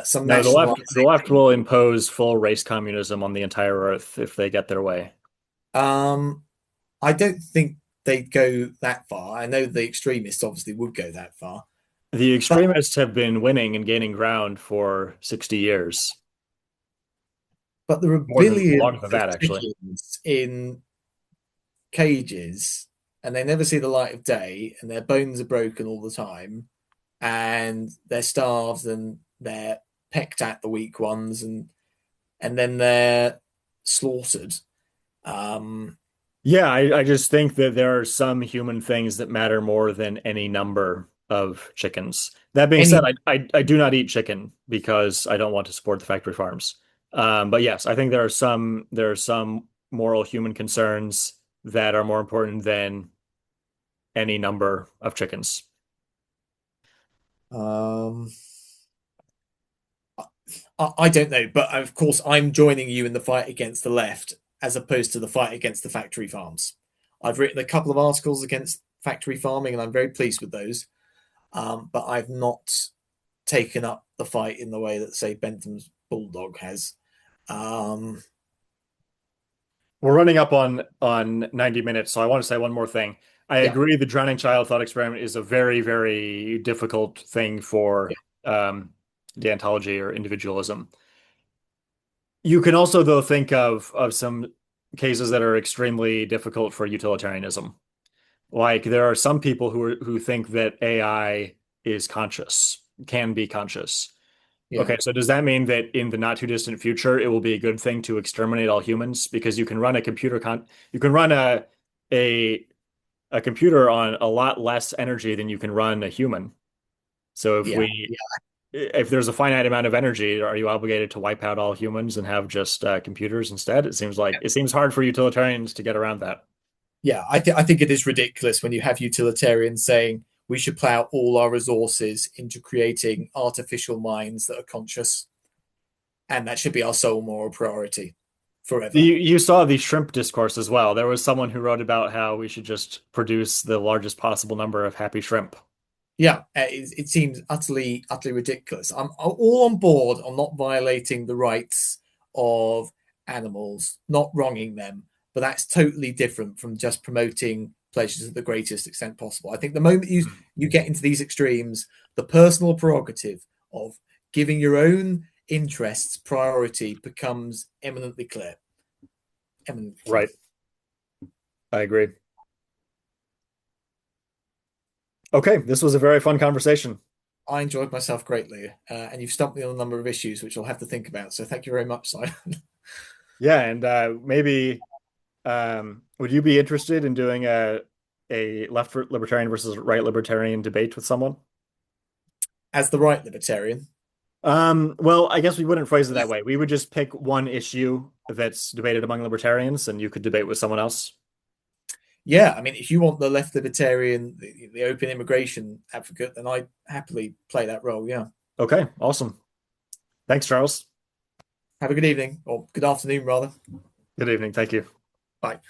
Some No, the left nationalisation. will impose full race communism on the entire earth if they get their way. Um, I don't think they'd go that far. I know the extremists obviously would go that far, The but extremists have been winning and gaining ground for 60 years, there are more than billions longer than of that, actually. chickens in cages and they never see the light of day and their bones are broken all the time and they're starved and they're pecked at the weak ones and then they're slaughtered. Um, Yeah, I just think that there are some human things that matter more than any number of chickens. That being said, any I do not eat chicken because I don't want to support the factory farms. But yes, I think there are some moral human concerns that are more important than any number of chickens. um, I don't know, but of course I'm joining you in the fight against the left as opposed to the fight against the factory farms. I've written a couple of articles against factory farming and I'm very pleased with those. But I've not taken up the fight in the way that, say, Bentham's Bulldog has. Um, We're running up on 90 minutes, so I want to say one more thing. I yeah, agree the drowning child thought experiment is a very, very difficult thing yeah. for deontology or individualism. You can also, though, think of some cases that are extremely difficult for utilitarianism. Like there are some people who think that AI is conscious, can be conscious. Yeah, Okay, so does that mean that in the not too distant future, it will be a good thing to exterminate all humans because you can run a you can run a a computer on a lot less energy than you can run a human. So yeah, if there's a finite amount of energy, are you obligated to wipe out all humans and have just computers instead? It seems hard for utilitarians to get around that. yeah. I think it is ridiculous when you have utilitarians saying we should plow all our resources into creating artificial minds that are conscious, and that should be our sole moral priority forever. You saw the shrimp discourse as well. There was someone who wrote about how we should just produce the largest possible number of happy shrimp. Yeah, it seems utterly ridiculous. I'm all on board on not violating the rights of animals, not wronging them, but that's totally different from just promoting pleasure to the greatest extent possible. I think the moment you get into these extremes, the personal prerogative of giving your own interests priority becomes eminently clear. Eminently clear. Right. I agree. Okay, this was a very fun conversation. I enjoyed myself greatly, and you've stumped me on a number of issues which I'll have to think about. So thank you very much, Simon. Yeah, and maybe would you be interested in doing a left libertarian versus right libertarian debate with someone? As the right libertarian, Well, I guess we wouldn't phrase it that way. We would just pick one issue that's debated among libertarians, and you could debate with someone else. yeah, I mean, if you want the left libertarian, the open immigration advocate, then I'd happily play that role. Yeah. Okay, awesome. Thanks, Charles. Have a good evening or good afternoon, rather. Good evening. Thank you. Bye.